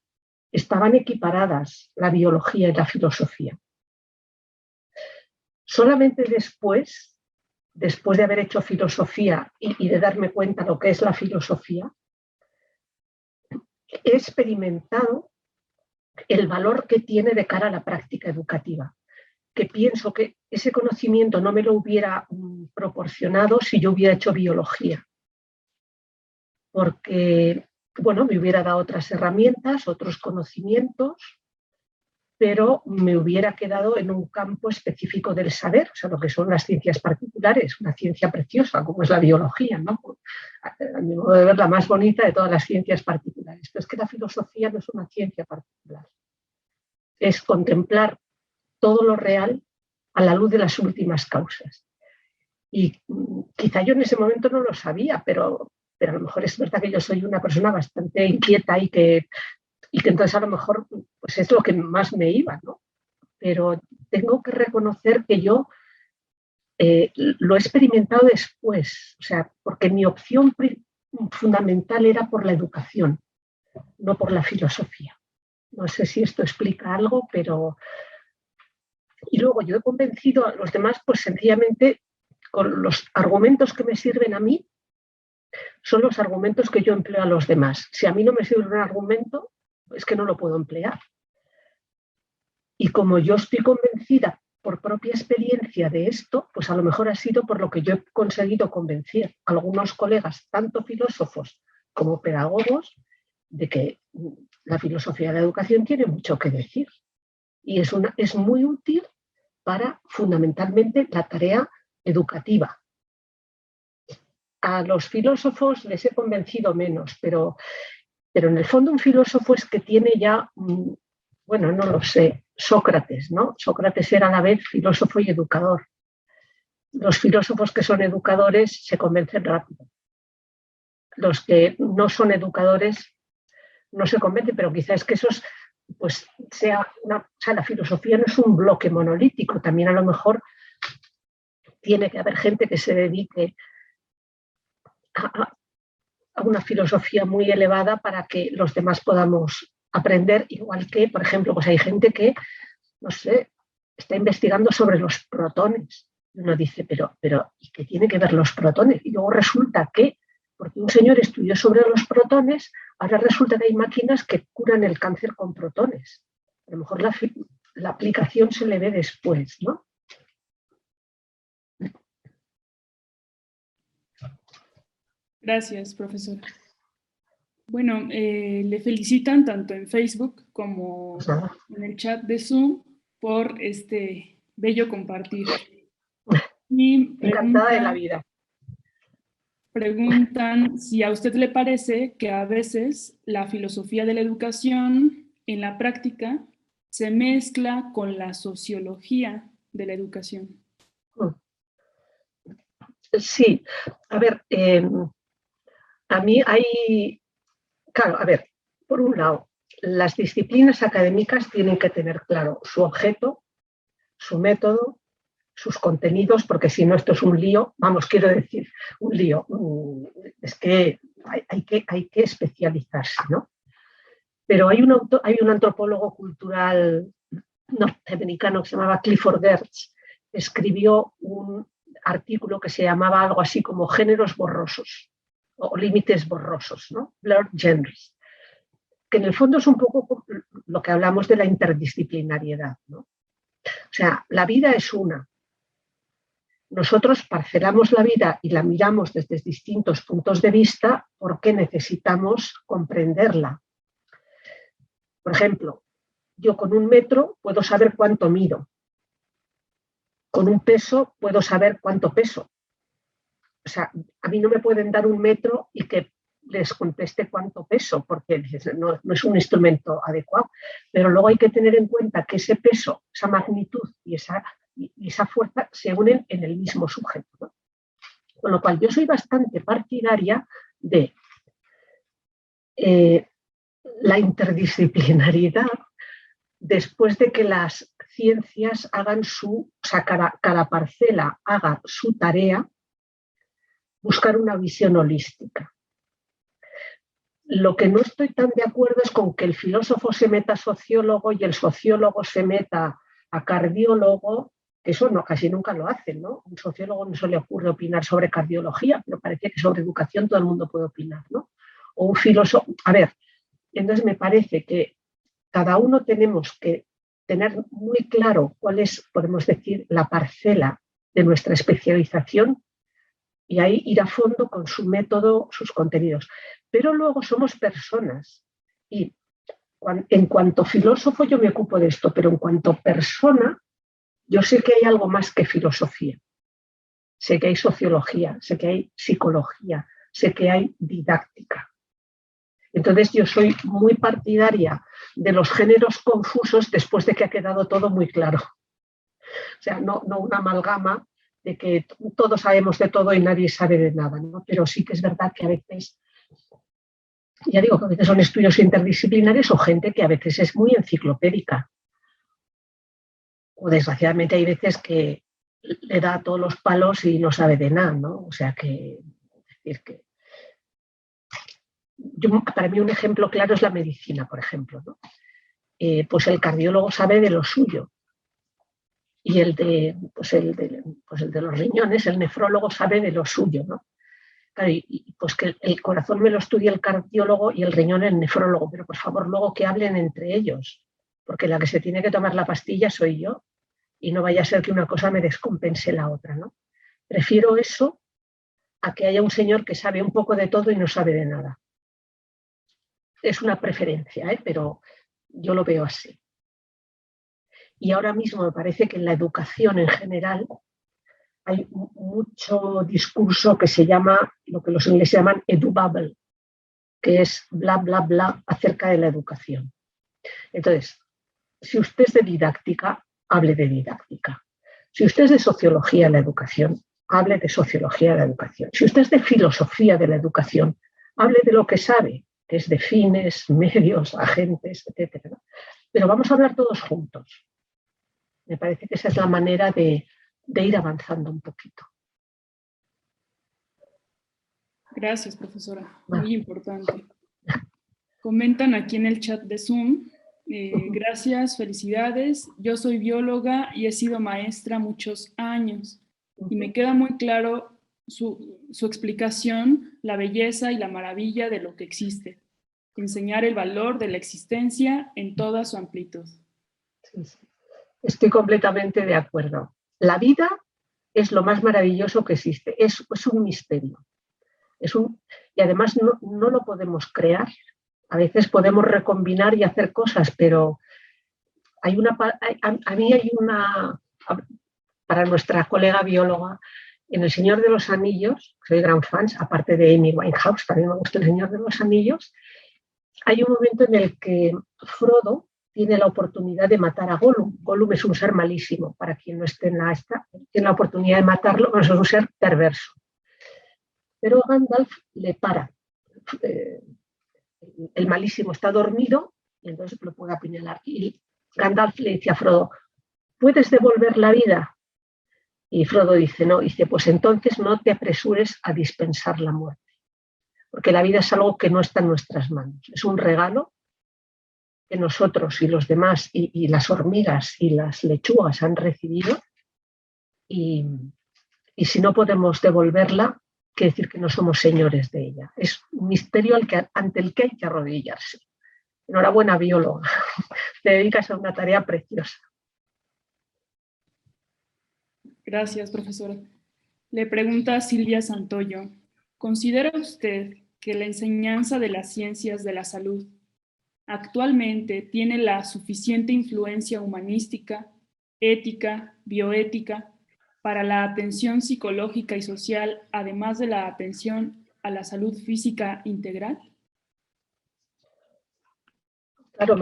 Speaker 2: estaban equiparadas la biología y la filosofía. Solamente después de haber hecho filosofía y de darme cuenta de lo que es la filosofía, he experimentado el valor que tiene de cara a la práctica educativa, que pienso que ese conocimiento no me lo hubiera proporcionado si yo hubiera hecho biología, porque, bueno, me hubiera dado otras herramientas, otros conocimientos, pero me hubiera quedado en un campo específico del saber, o sea, lo que son las ciencias particulares, una ciencia preciosa como es la biología, ¿no? A mi modo de ver, la más bonita de todas las ciencias particulares. Pero es que la filosofía no es una ciencia particular, es contemplar todo lo real a la luz de las últimas causas. Y quizá yo en ese momento no lo sabía, pero a lo mejor es verdad que yo soy una persona bastante inquieta y que y que entonces a lo mejor pues es lo que más me iba, ¿no? Pero tengo que reconocer que yo lo he experimentado después, o sea, porque mi opción fundamental era por la educación, no por la filosofía. No sé si esto explica algo, pero... Y luego yo he convencido a los demás, pues sencillamente con los argumentos que me sirven a mí, son los argumentos que yo empleo a los demás. Si a mí no me sirve un argumento, es que no lo puedo emplear. Y como yo estoy convencida por propia experiencia de esto, pues a lo mejor ha sido por lo que yo he conseguido convencer a algunos colegas, tanto filósofos como pedagogos, de que la filosofía de la educación tiene mucho que decir. Y es muy útil para fundamentalmente la tarea educativa. A los filósofos les he convencido menos, pero en el fondo un filósofo es que tiene ya, bueno, no lo sé, Sócrates, ¿no? Sócrates era a la vez filósofo y educador. Los filósofos que son educadores se convencen rápido. Los que no son educadores no se convencen, pero quizás es que esos, pues sea o sea, la filosofía no es un bloque monolítico, también a lo mejor tiene que haber gente que se dedique a una filosofía muy elevada para que los demás podamos aprender, igual que, por ejemplo, pues hay gente que, no sé, está investigando sobre los protones. Y uno dice, pero ¿y qué tiene que ver los protones? Y luego resulta que, porque un señor estudió sobre los protones, ahora resulta que hay máquinas que curan el cáncer con protones. A lo mejor la aplicación se le ve después, ¿no?
Speaker 1: Gracias, profesora. Bueno, le felicitan tanto en Facebook como en el chat de Zoom por este bello compartir. Y
Speaker 2: encantada de la vida.
Speaker 1: Preguntan si a usted le parece que a veces la filosofía de la educación en la práctica se mezcla con la sociología de la educación.
Speaker 2: Sí, a ver, a mí hay, claro, a ver, por un lado, las disciplinas académicas tienen que tener claro su objeto, su método, sus contenidos, porque si no esto es un lío, vamos, quiero decir, un lío, es que hay que especializarse, ¿no? Pero hay un antropólogo cultural norteamericano que se llamaba Clifford Geertz, que escribió un artículo que se llamaba algo así como géneros borrosos o límites borrosos, ¿no? Blurred genres, que en el fondo es un poco lo que hablamos de la interdisciplinariedad, ¿no? O sea, la vida es una. Nosotros parcelamos la vida y la miramos desde distintos puntos de vista porque necesitamos comprenderla. Por ejemplo, yo con un metro puedo saber cuánto mido. Con un peso puedo saber cuánto peso. O sea, a mí no me pueden dar un metro y que les conteste cuánto peso, porque no es un instrumento adecuado. Pero luego hay que tener en cuenta que ese peso, esa magnitud y esa fuerza se unen en el mismo sujeto, ¿no? Con lo cual yo soy bastante partidaria de la interdisciplinariedad después de que las ciencias hagan o sea, cada parcela haga su tarea, buscar una visión holística. Lo que no estoy tan de acuerdo es con que el filósofo se meta a sociólogo y el sociólogo se meta a cardiólogo, que eso no, casi nunca lo hacen, ¿no? Un sociólogo no se le ocurre opinar sobre cardiología, pero parece que sobre educación todo el mundo puede opinar, ¿no? O un filósofo, a ver, entonces me parece que cada uno tenemos que tener muy claro cuál es, podemos decir, la parcela de nuestra especialización y ahí ir a fondo con su método, sus contenidos. Pero luego somos personas y en cuanto filósofo yo me ocupo de esto, pero en cuanto persona yo sé que hay algo más que filosofía. Sé que hay sociología, sé que hay psicología, sé que hay didáctica. Entonces yo soy muy partidaria de los géneros confusos después de que ha quedado todo muy claro. O sea, no una amalgama de que todos sabemos de todo y nadie sabe de nada, ¿no? Pero sí que es verdad que a veces Ya digo que a veces son estudios interdisciplinares o gente que a veces es muy enciclopédica. O desgraciadamente hay veces que le da todos los palos y no sabe de nada, ¿no? O sea que, para mí un ejemplo claro es la medicina, por ejemplo, ¿no? Pues el cardiólogo sabe de lo suyo y el de los riñones, el nefrólogo sabe de lo suyo, ¿no? Claro, pues que el corazón me lo estudia el cardiólogo y el riñón el nefrólogo, pero por favor luego que hablen entre ellos, porque la que se tiene que tomar la pastilla soy yo y no vaya a ser que una cosa me descompense la otra, ¿no? Prefiero eso a que haya un señor que sabe un poco de todo y no sabe de nada. Es una preferencia, pero yo lo veo así. Y ahora mismo me parece que en la educación en general hay mucho discurso que se llama, lo que los ingleses llaman edubabble, que es bla, bla, bla acerca de la educación. Entonces, si usted es de didáctica, hable de didáctica. Si usted es de sociología de la educación, hable de sociología de la educación. Si usted es de filosofía de la educación, hable de lo que sabe, que es de fines, medios, agentes, etc. Pero vamos a hablar todos juntos. Me parece que esa es la manera de ir avanzando un poquito.
Speaker 1: Gracias, profesora. Muy importante. Comentan aquí en el chat de Zoom, gracias, felicidades. Yo soy bióloga y he sido maestra muchos años y me queda muy claro su explicación, la belleza y la maravilla de lo que existe. Enseñar el valor de la existencia en toda su amplitud.
Speaker 2: Sí, sí. Estoy completamente de acuerdo. La vida es lo más maravilloso que existe, es un misterio. Y además no lo podemos crear. A veces podemos recombinar y hacer cosas, pero a mí hay una, para nuestra colega bióloga, en El Señor de los Anillos, soy gran fan, aparte de Amy Winehouse, también me gusta El Señor de los Anillos, hay un momento en el que Frodo tiene la oportunidad de matar a Gollum. Gollum es un ser malísimo, para quien no esté en tiene la oportunidad de matarlo, pero es un ser perverso. Pero Gandalf le para. El malísimo está dormido y entonces lo puede apuñalar. Y Gandalf le dice a Frodo, ¿puedes devolver la vida? Y Frodo dice, no. Dice, pues entonces no te apresures a dispensar la muerte. Porque la vida es algo que no está en nuestras manos. Es un regalo que nosotros y los demás y las hormigas y las lechugas han recibido y si no podemos devolverla, quiere decir que no somos señores de ella. Es un misterio ante el que hay que arrodillarse. Enhorabuena, bióloga. Te dedicas a una tarea preciosa.
Speaker 1: Gracias, profesora. Le pregunta Silvia Santoyo, ¿considera usted que la enseñanza de las ciencias de la salud actualmente tiene la suficiente influencia humanística, ética, bioética, para la atención psicológica y social, además de la atención a la salud física integral?
Speaker 2: Claro,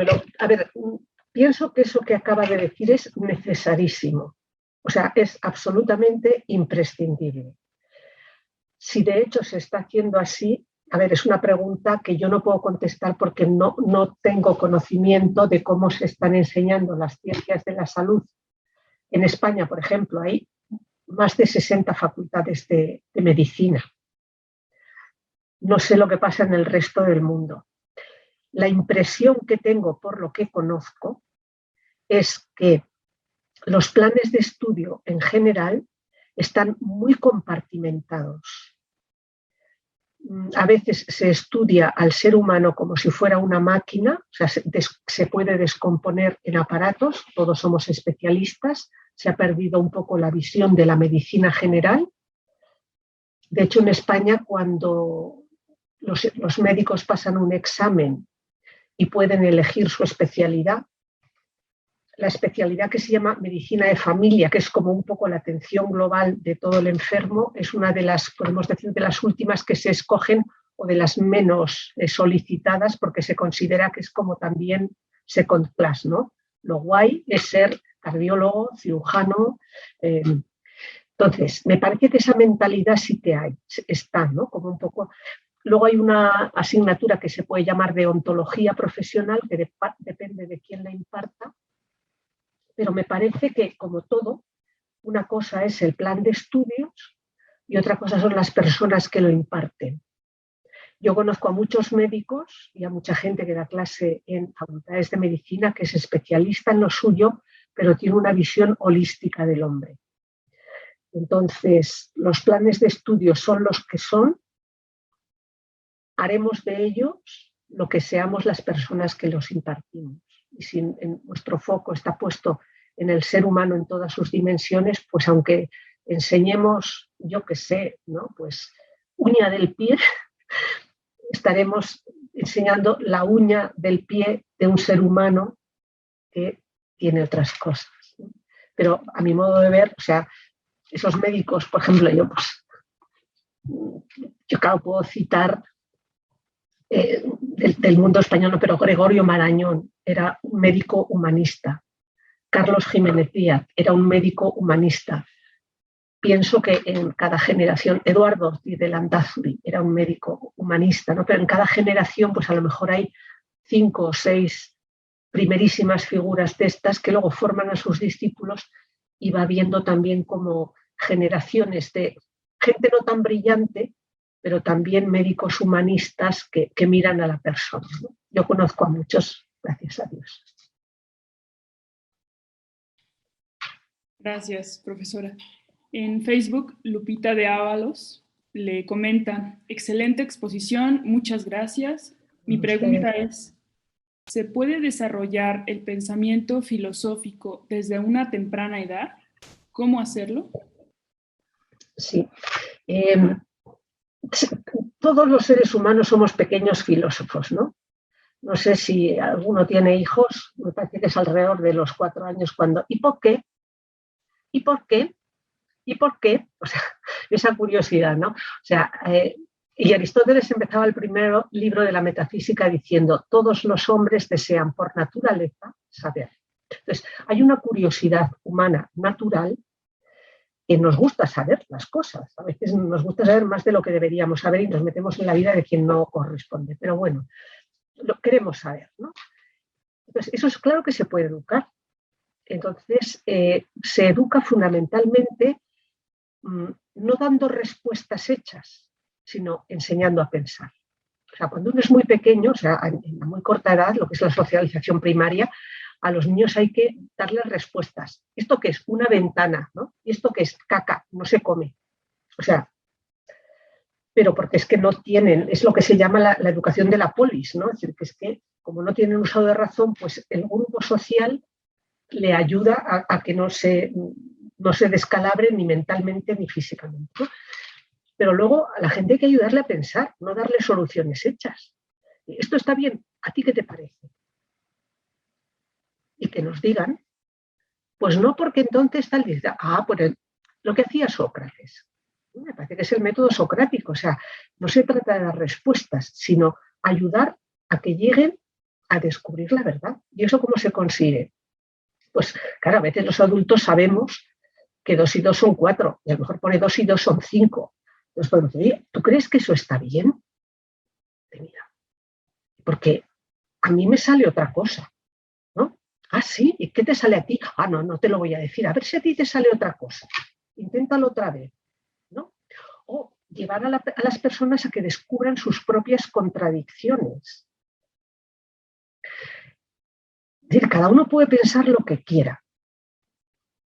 Speaker 2: pienso que eso que acaba de decir es necesarísimo. O sea, es absolutamente imprescindible. Si de hecho se está haciendo así, es una pregunta que yo no puedo contestar porque no tengo conocimiento de cómo se están enseñando las ciencias de la salud. En España, por ejemplo, hay más de 60 facultades de medicina. No sé lo que pasa en el resto del mundo. La impresión que tengo por lo que conozco es que los planes de estudio en general están muy compartimentados. A veces se estudia al ser humano como si fuera una máquina, o sea, se puede descomponer en aparatos, todos somos especialistas, se ha perdido un poco la visión de la medicina general. De hecho, en España, cuando los médicos pasan un examen y pueden elegir su especialidad, la especialidad que se llama medicina de familia, que es como un poco la atención global de todo el enfermo, es una de las, podemos decir, de las últimas que se escogen o de las menos solicitadas porque se considera que es como también second class, ¿no? Lo guay es ser cardiólogo, cirujano. Entonces, me parece que esa mentalidad sí que está, ¿no? Como un poco. Luego hay una asignatura que se puede llamar de ontología profesional, que depende de quién la imparta, pero me parece que, como todo, una cosa es el plan de estudios y otra cosa son las personas que lo imparten. Yo conozco a muchos médicos y a mucha gente que da clase en facultades de medicina que es especialista en lo suyo, pero tiene una visión holística del hombre. Entonces, los planes de estudio son los que son, haremos de ellos lo que seamos las personas que los impartimos. Y si nuestro foco está puesto en el ser humano en todas sus dimensiones, pues aunque enseñemos, yo qué sé, ¿no? Pues uña del pie, estaremos enseñando la uña del pie de un ser humano que tiene otras cosas. Pero a mi modo de ver, o sea, esos médicos, por ejemplo, yo claro, puedo citar del mundo español, no, pero Gregorio Marañón era un médico humanista. Carlos Jiménez Díaz era un médico humanista. Pienso que en cada generación, Eduardo Ortiz de Landázuri era un médico humanista, ¿no? Pero en cada generación, pues a lo mejor hay 5 o 6 primerísimas figuras de estas que luego forman a sus discípulos y va viendo también como generaciones de gente no tan brillante, pero también médicos humanistas que miran a la persona, ¿no? Yo conozco a muchos, gracias a Dios.
Speaker 1: Gracias, profesora. En Facebook, Lupita de Ábalos le comenta: excelente exposición, muchas gracias. Mi pregunta es, ¿se puede desarrollar el pensamiento filosófico desde una temprana edad? ¿Cómo hacerlo?
Speaker 2: Sí. Todos los seres humanos somos pequeños filósofos, ¿no? No sé si alguno tiene hijos, me parece que es alrededor de los 4 años cuando... ¿Y por qué? ¿Y por qué? ¿Y por qué? O sea, esa curiosidad, ¿no? O sea, y Aristóteles empezaba el primer libro de la metafísica diciendo: todos los hombres desean por naturaleza saber. Entonces, hay una curiosidad humana natural que nos gusta saber las cosas. A veces nos gusta saber más de lo que deberíamos saber y nos metemos en la vida de quien no corresponde. Pero bueno, lo queremos saber, ¿no? Entonces, eso es claro que se puede educar. Entonces, se educa fundamentalmente no dando respuestas hechas, sino enseñando a pensar. O sea, cuando uno es muy pequeño, o sea, en muy corta edad, lo que es la socialización primaria, a los niños hay que darles respuestas. ¿Esto qué es? Una ventana, ¿no? ¿Y esto qué es? Caca, no se come. O sea, pero porque es que no tienen, es lo que se llama la educación de la polis, ¿no? Es decir, que es que como no tienen uso de razón, pues el grupo social le ayuda a que no se descalabre ni mentalmente ni físicamente, ¿no? Pero luego a la gente hay que ayudarle a pensar, no darle soluciones hechas. Esto está bien, ¿a ti qué te parece? Y que nos digan, pues no, porque entonces tal vez, pues lo que hacía Sócrates. Me parece que es el método socrático, o sea, no se trata de dar respuestas, sino ayudar a que lleguen a descubrir la verdad. ¿Y eso cómo se consigue? Pues claro, a veces los adultos sabemos que 2 y 2 son 4, y a lo mejor pone 2 y 2 son 5. Entonces podemos decir, ¿tú crees que eso está bien? Mira, porque a mí me sale otra cosa, ¿no? Ah, sí, ¿y qué te sale a ti? Ah, no, no te lo voy a decir. A ver si a ti te sale otra cosa. Inténtalo otra vez, ¿no? O llevar a las personas a que descubran sus propias contradicciones. Es decir, cada uno puede pensar lo que quiera,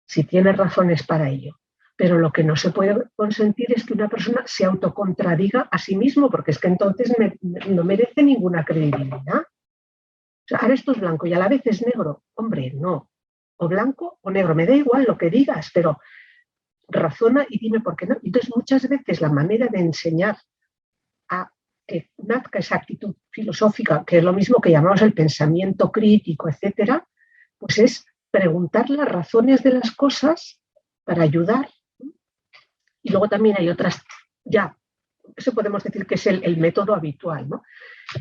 Speaker 2: si tiene razones para ello. Pero lo que no se puede consentir es que una persona se autocontradiga a sí mismo, porque es que entonces no merece ninguna credibilidad. O sea, ahora esto es blanco y a la vez es negro. Hombre, no. O blanco o negro. Me da igual lo que digas, pero razona y dime por qué no. Entonces, muchas veces la manera de enseñar a que nazca esa actitud filosófica, que es lo mismo que llamamos el pensamiento crítico, etcétera, pues es preguntar las razones de las cosas para ayudar. Y luego también hay otras, ya, eso podemos decir que es el método habitual, ¿no?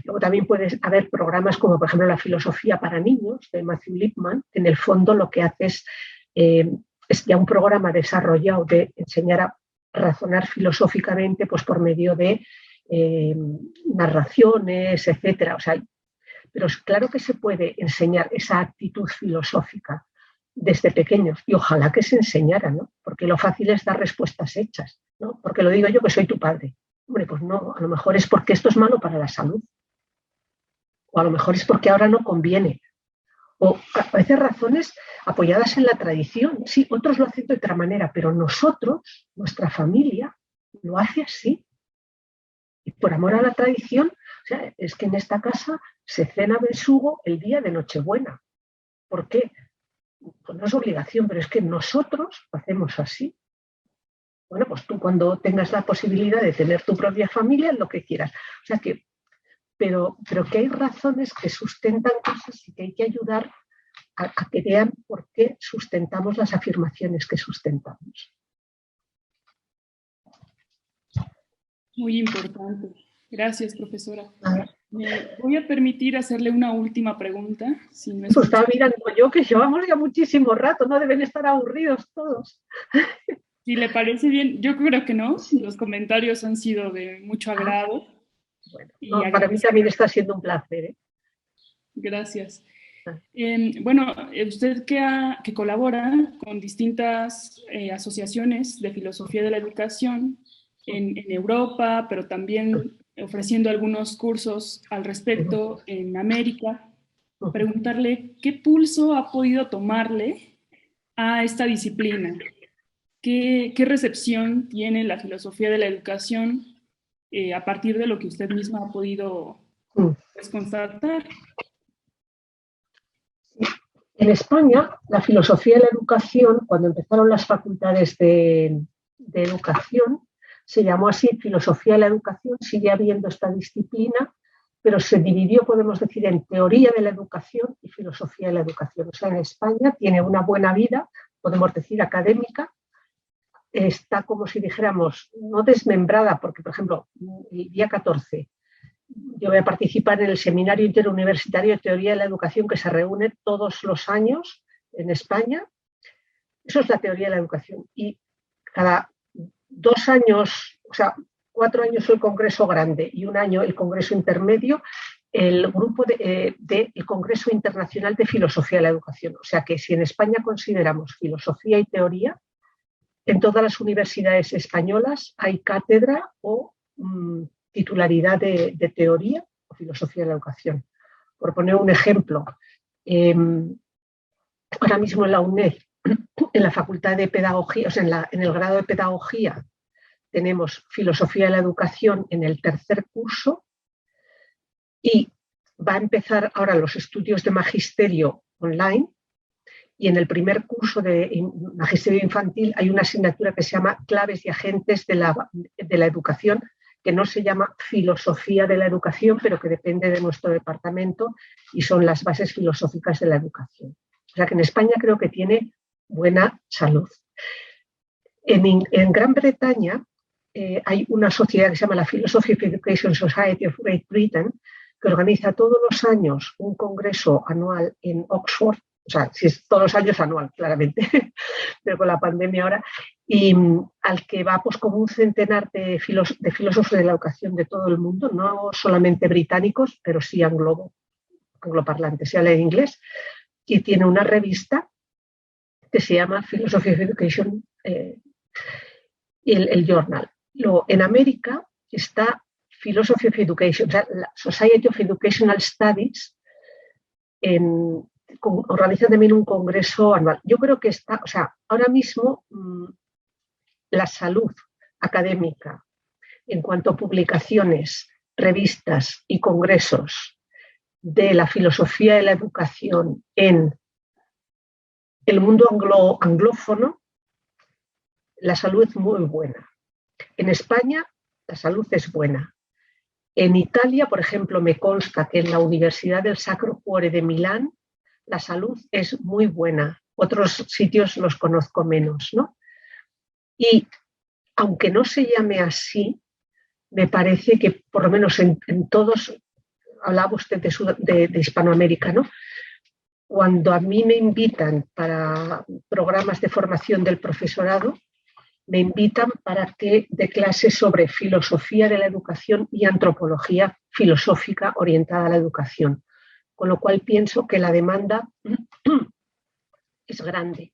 Speaker 2: Luego también puede haber programas como, por ejemplo, la filosofía para niños de Matthew Lipman, que en el fondo lo que hace es ya un programa desarrollado de enseñar a razonar filosóficamente, pues por medio de narraciones, etcétera. O sea, pero claro que se puede enseñar esa actitud filosófica desde pequeños y ojalá que se enseñara, ¿no? Porque lo fácil es dar respuestas hechas, ¿no? Porque lo digo yo que soy tu padre. Hombre, pues no, a lo mejor es porque esto es malo para la salud. O a lo mejor es porque ahora no conviene. O a veces razones apoyadas en la tradición. Sí, otros lo hacen de otra manera, pero nosotros, nuestra familia, lo hace así. Y por amor a la tradición, o sea, es que en esta casa se cena besugo el día de Nochebuena. ¿Por qué? Pues no es obligación, pero es que nosotros lo hacemos así. Bueno, pues tú cuando tengas la posibilidad de tener tu propia familia, lo que quieras. O sea que, pero que hay razones que sustentan cosas y que hay que ayudar a que vean por qué sustentamos las afirmaciones que sustentamos.
Speaker 1: Muy importante. Gracias, profesora. Me voy a permitir hacerle una última pregunta. Si me
Speaker 2: pues estaba mirando yo que llevamos ya muchísimo rato, no deben estar aburridos todos.
Speaker 1: Si le parece bien, yo creo que no. Sí. Los comentarios han sido de mucho agrado.
Speaker 2: Bueno, no, para mí también está siendo un placer, ¿eh?
Speaker 1: Gracias. Bueno, usted que colabora con distintas asociaciones de filosofía de la educación en Europa, pero también ofreciendo algunos cursos al respecto en América, preguntarle qué pulso ha podido tomarle a esta disciplina, qué recepción tiene la filosofía de la educación a partir de lo que usted misma ha podido pues, constatar.
Speaker 2: En España, la filosofía de la educación, cuando empezaron las facultades de educación, se llamó así filosofía de la educación, sigue habiendo esta disciplina, pero se dividió, podemos decir, en teoría de la educación y filosofía de la educación. O sea, en España tiene una buena vida, podemos decir, académica, está como si dijéramos, no desmembrada, porque, por ejemplo, el día 14 yo voy a participar en el Seminario Interuniversitario de Teoría de la Educación que se reúne todos los años en España. Eso es la teoría de la educación. Y cada 2 años, o sea, 4 años el Congreso Grande y 1 año el Congreso Intermedio, el grupo del Congreso Internacional de Filosofía de la Educación. O sea que si en España consideramos filosofía y teoría, en todas las universidades españolas hay cátedra o titularidad de teoría o filosofía de la educación. Por poner un ejemplo, ahora mismo en la UNED, en la Facultad de Pedagogía, o sea, en el grado de Pedagogía, tenemos filosofía de la educación en el 3er curso y va a empezar ahora los estudios de magisterio online y en el primer curso de magisterio infantil hay una asignatura que se llama claves y agentes de la educación, que no se llama filosofía de la educación, pero que depende de nuestro departamento y son las bases filosóficas de la educación. O sea que en España creo que tiene buena salud. En Gran Bretaña hay una sociedad que se llama la Philosophy of Education Society of Great Britain, que organiza todos los años un congreso anual en Oxford, o sea, si es todos los años anual, claramente, pero con la pandemia ahora, y al que va pues como un centenar de filósofos de la educación de todo el mundo, no solamente británicos, pero sí angloparlantes, se habla en inglés, y tiene una revista que se llama Philosophy of Education, el Journal. En América está Philosophy of Education, o sea, la Society of Educational Studies, organizan también un congreso anual. Yo creo que está, o sea, ahora mismo la salud académica en cuanto a publicaciones, revistas y congresos de la filosofía de la educación en el mundo anglófono, la salud es muy buena. En España la salud es buena. En Italia, por ejemplo, me consta que en la Universidad del Sacro Cuore de Milán la salud es muy buena. Otros sitios los conozco menos, ¿no? Y aunque no se llame así, me parece que por lo menos en todos, hablaba usted de Hispanoamérica, ¿no? Cuando a mí me invitan para programas de formación del profesorado, me invitan para que dé clases sobre filosofía de la educación y antropología filosófica orientada a la educación, con lo cual pienso que la demanda es grande.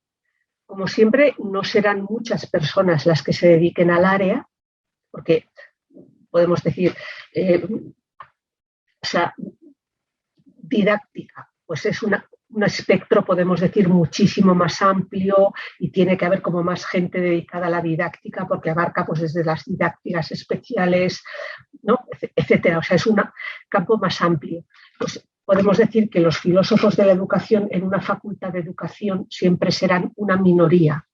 Speaker 2: Como siempre, no serán muchas personas las que se dediquen al área, porque podemos decir, didáctica, pues es un espectro, podemos decir, muchísimo más amplio y tiene que haber como más gente dedicada a la didáctica porque abarca pues desde las didácticas especiales, ¿no? Etcétera. O sea, es un campo más amplio. Pues podemos decir que los filósofos de la educación en una facultad de educación siempre serán una minoría,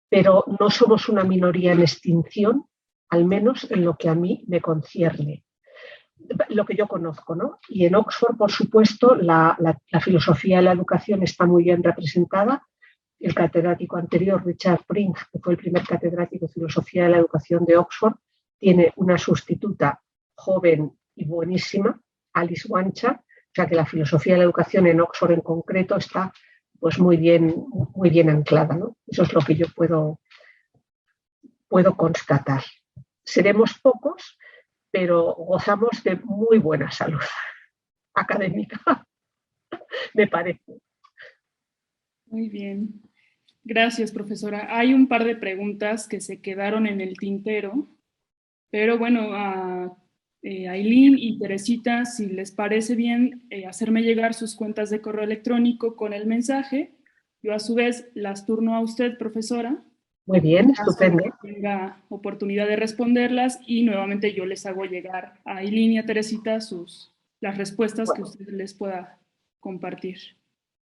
Speaker 2: pero no somos una minoría en extinción, al menos en lo que a mí me concierne, lo que yo conozco, ¿no? Y en Oxford, por supuesto, la filosofía de la educación está muy bien representada. El catedrático anterior, Richard Pring, que fue el primer catedrático de filosofía de la educación de Oxford, tiene una sustituta joven y buenísima, Alice Wanchar, o sea que la filosofía de la educación en Oxford en concreto está pues muy bien anclada, ¿no? Eso es lo que yo puedo constatar. Seremos pocos, pero gozamos de muy buena salud académica, me parece.
Speaker 1: Muy bien. Gracias, profesora. Hay un par de preguntas que se quedaron en el tintero, pero bueno, a Aileen y Teresita, si les parece bien, hacerme llegar sus cuentas de correo electrónico con el mensaje. Yo a su vez las turno a usted, profesora.
Speaker 2: Muy bien, estupendo.
Speaker 1: Que tenga oportunidad de responderlas y nuevamente yo les hago llegar a Aileen y a Teresita las respuestas que usted les pueda compartir.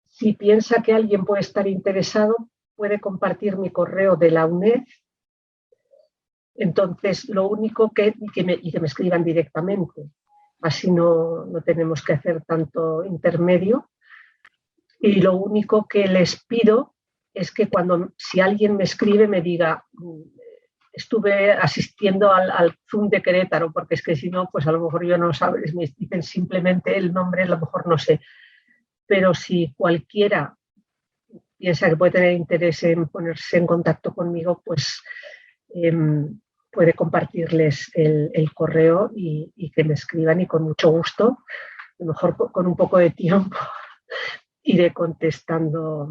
Speaker 2: Si piensa que alguien puede estar interesado, puede compartir mi correo de la UNED. Entonces, lo único que me escriban directamente, así no tenemos que hacer tanto intermedio. Y lo único que les pido es que si alguien me escribe me diga, estuve asistiendo al Zoom de Querétaro, porque es que si no, pues a lo mejor yo no sabes, me dicen simplemente el nombre, a lo mejor no sé. Pero si cualquiera piensa que puede tener interés en ponerse en contacto conmigo, pues puede compartirles el correo y que me escriban y con mucho gusto, a lo mejor con un poco de tiempo, iré contestando,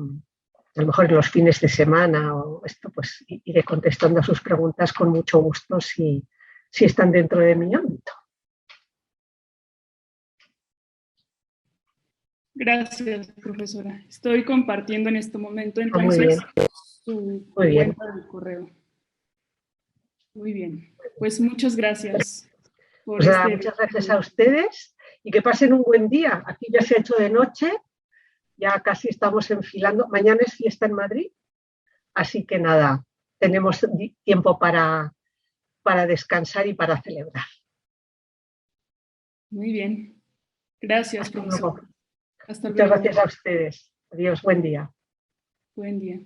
Speaker 2: a lo mejor en los fines de semana o esto, pues iré contestando a sus preguntas con mucho gusto si están dentro de mi ámbito.
Speaker 1: Gracias, profesora. Estoy compartiendo en este momento entonces su cuenta de correo. Muy bien. Pues muchas gracias.
Speaker 2: Muchas gracias a ustedes y que pasen un buen día. Aquí ya se ha hecho de noche, ya casi estamos enfilando. Mañana es fiesta en Madrid, así que nada, tenemos tiempo para descansar y para celebrar.
Speaker 1: Muy bien. Gracias, profesor.
Speaker 2: Hasta luego. Muchas gracias a ustedes. Adiós, buen día.
Speaker 1: Buen día.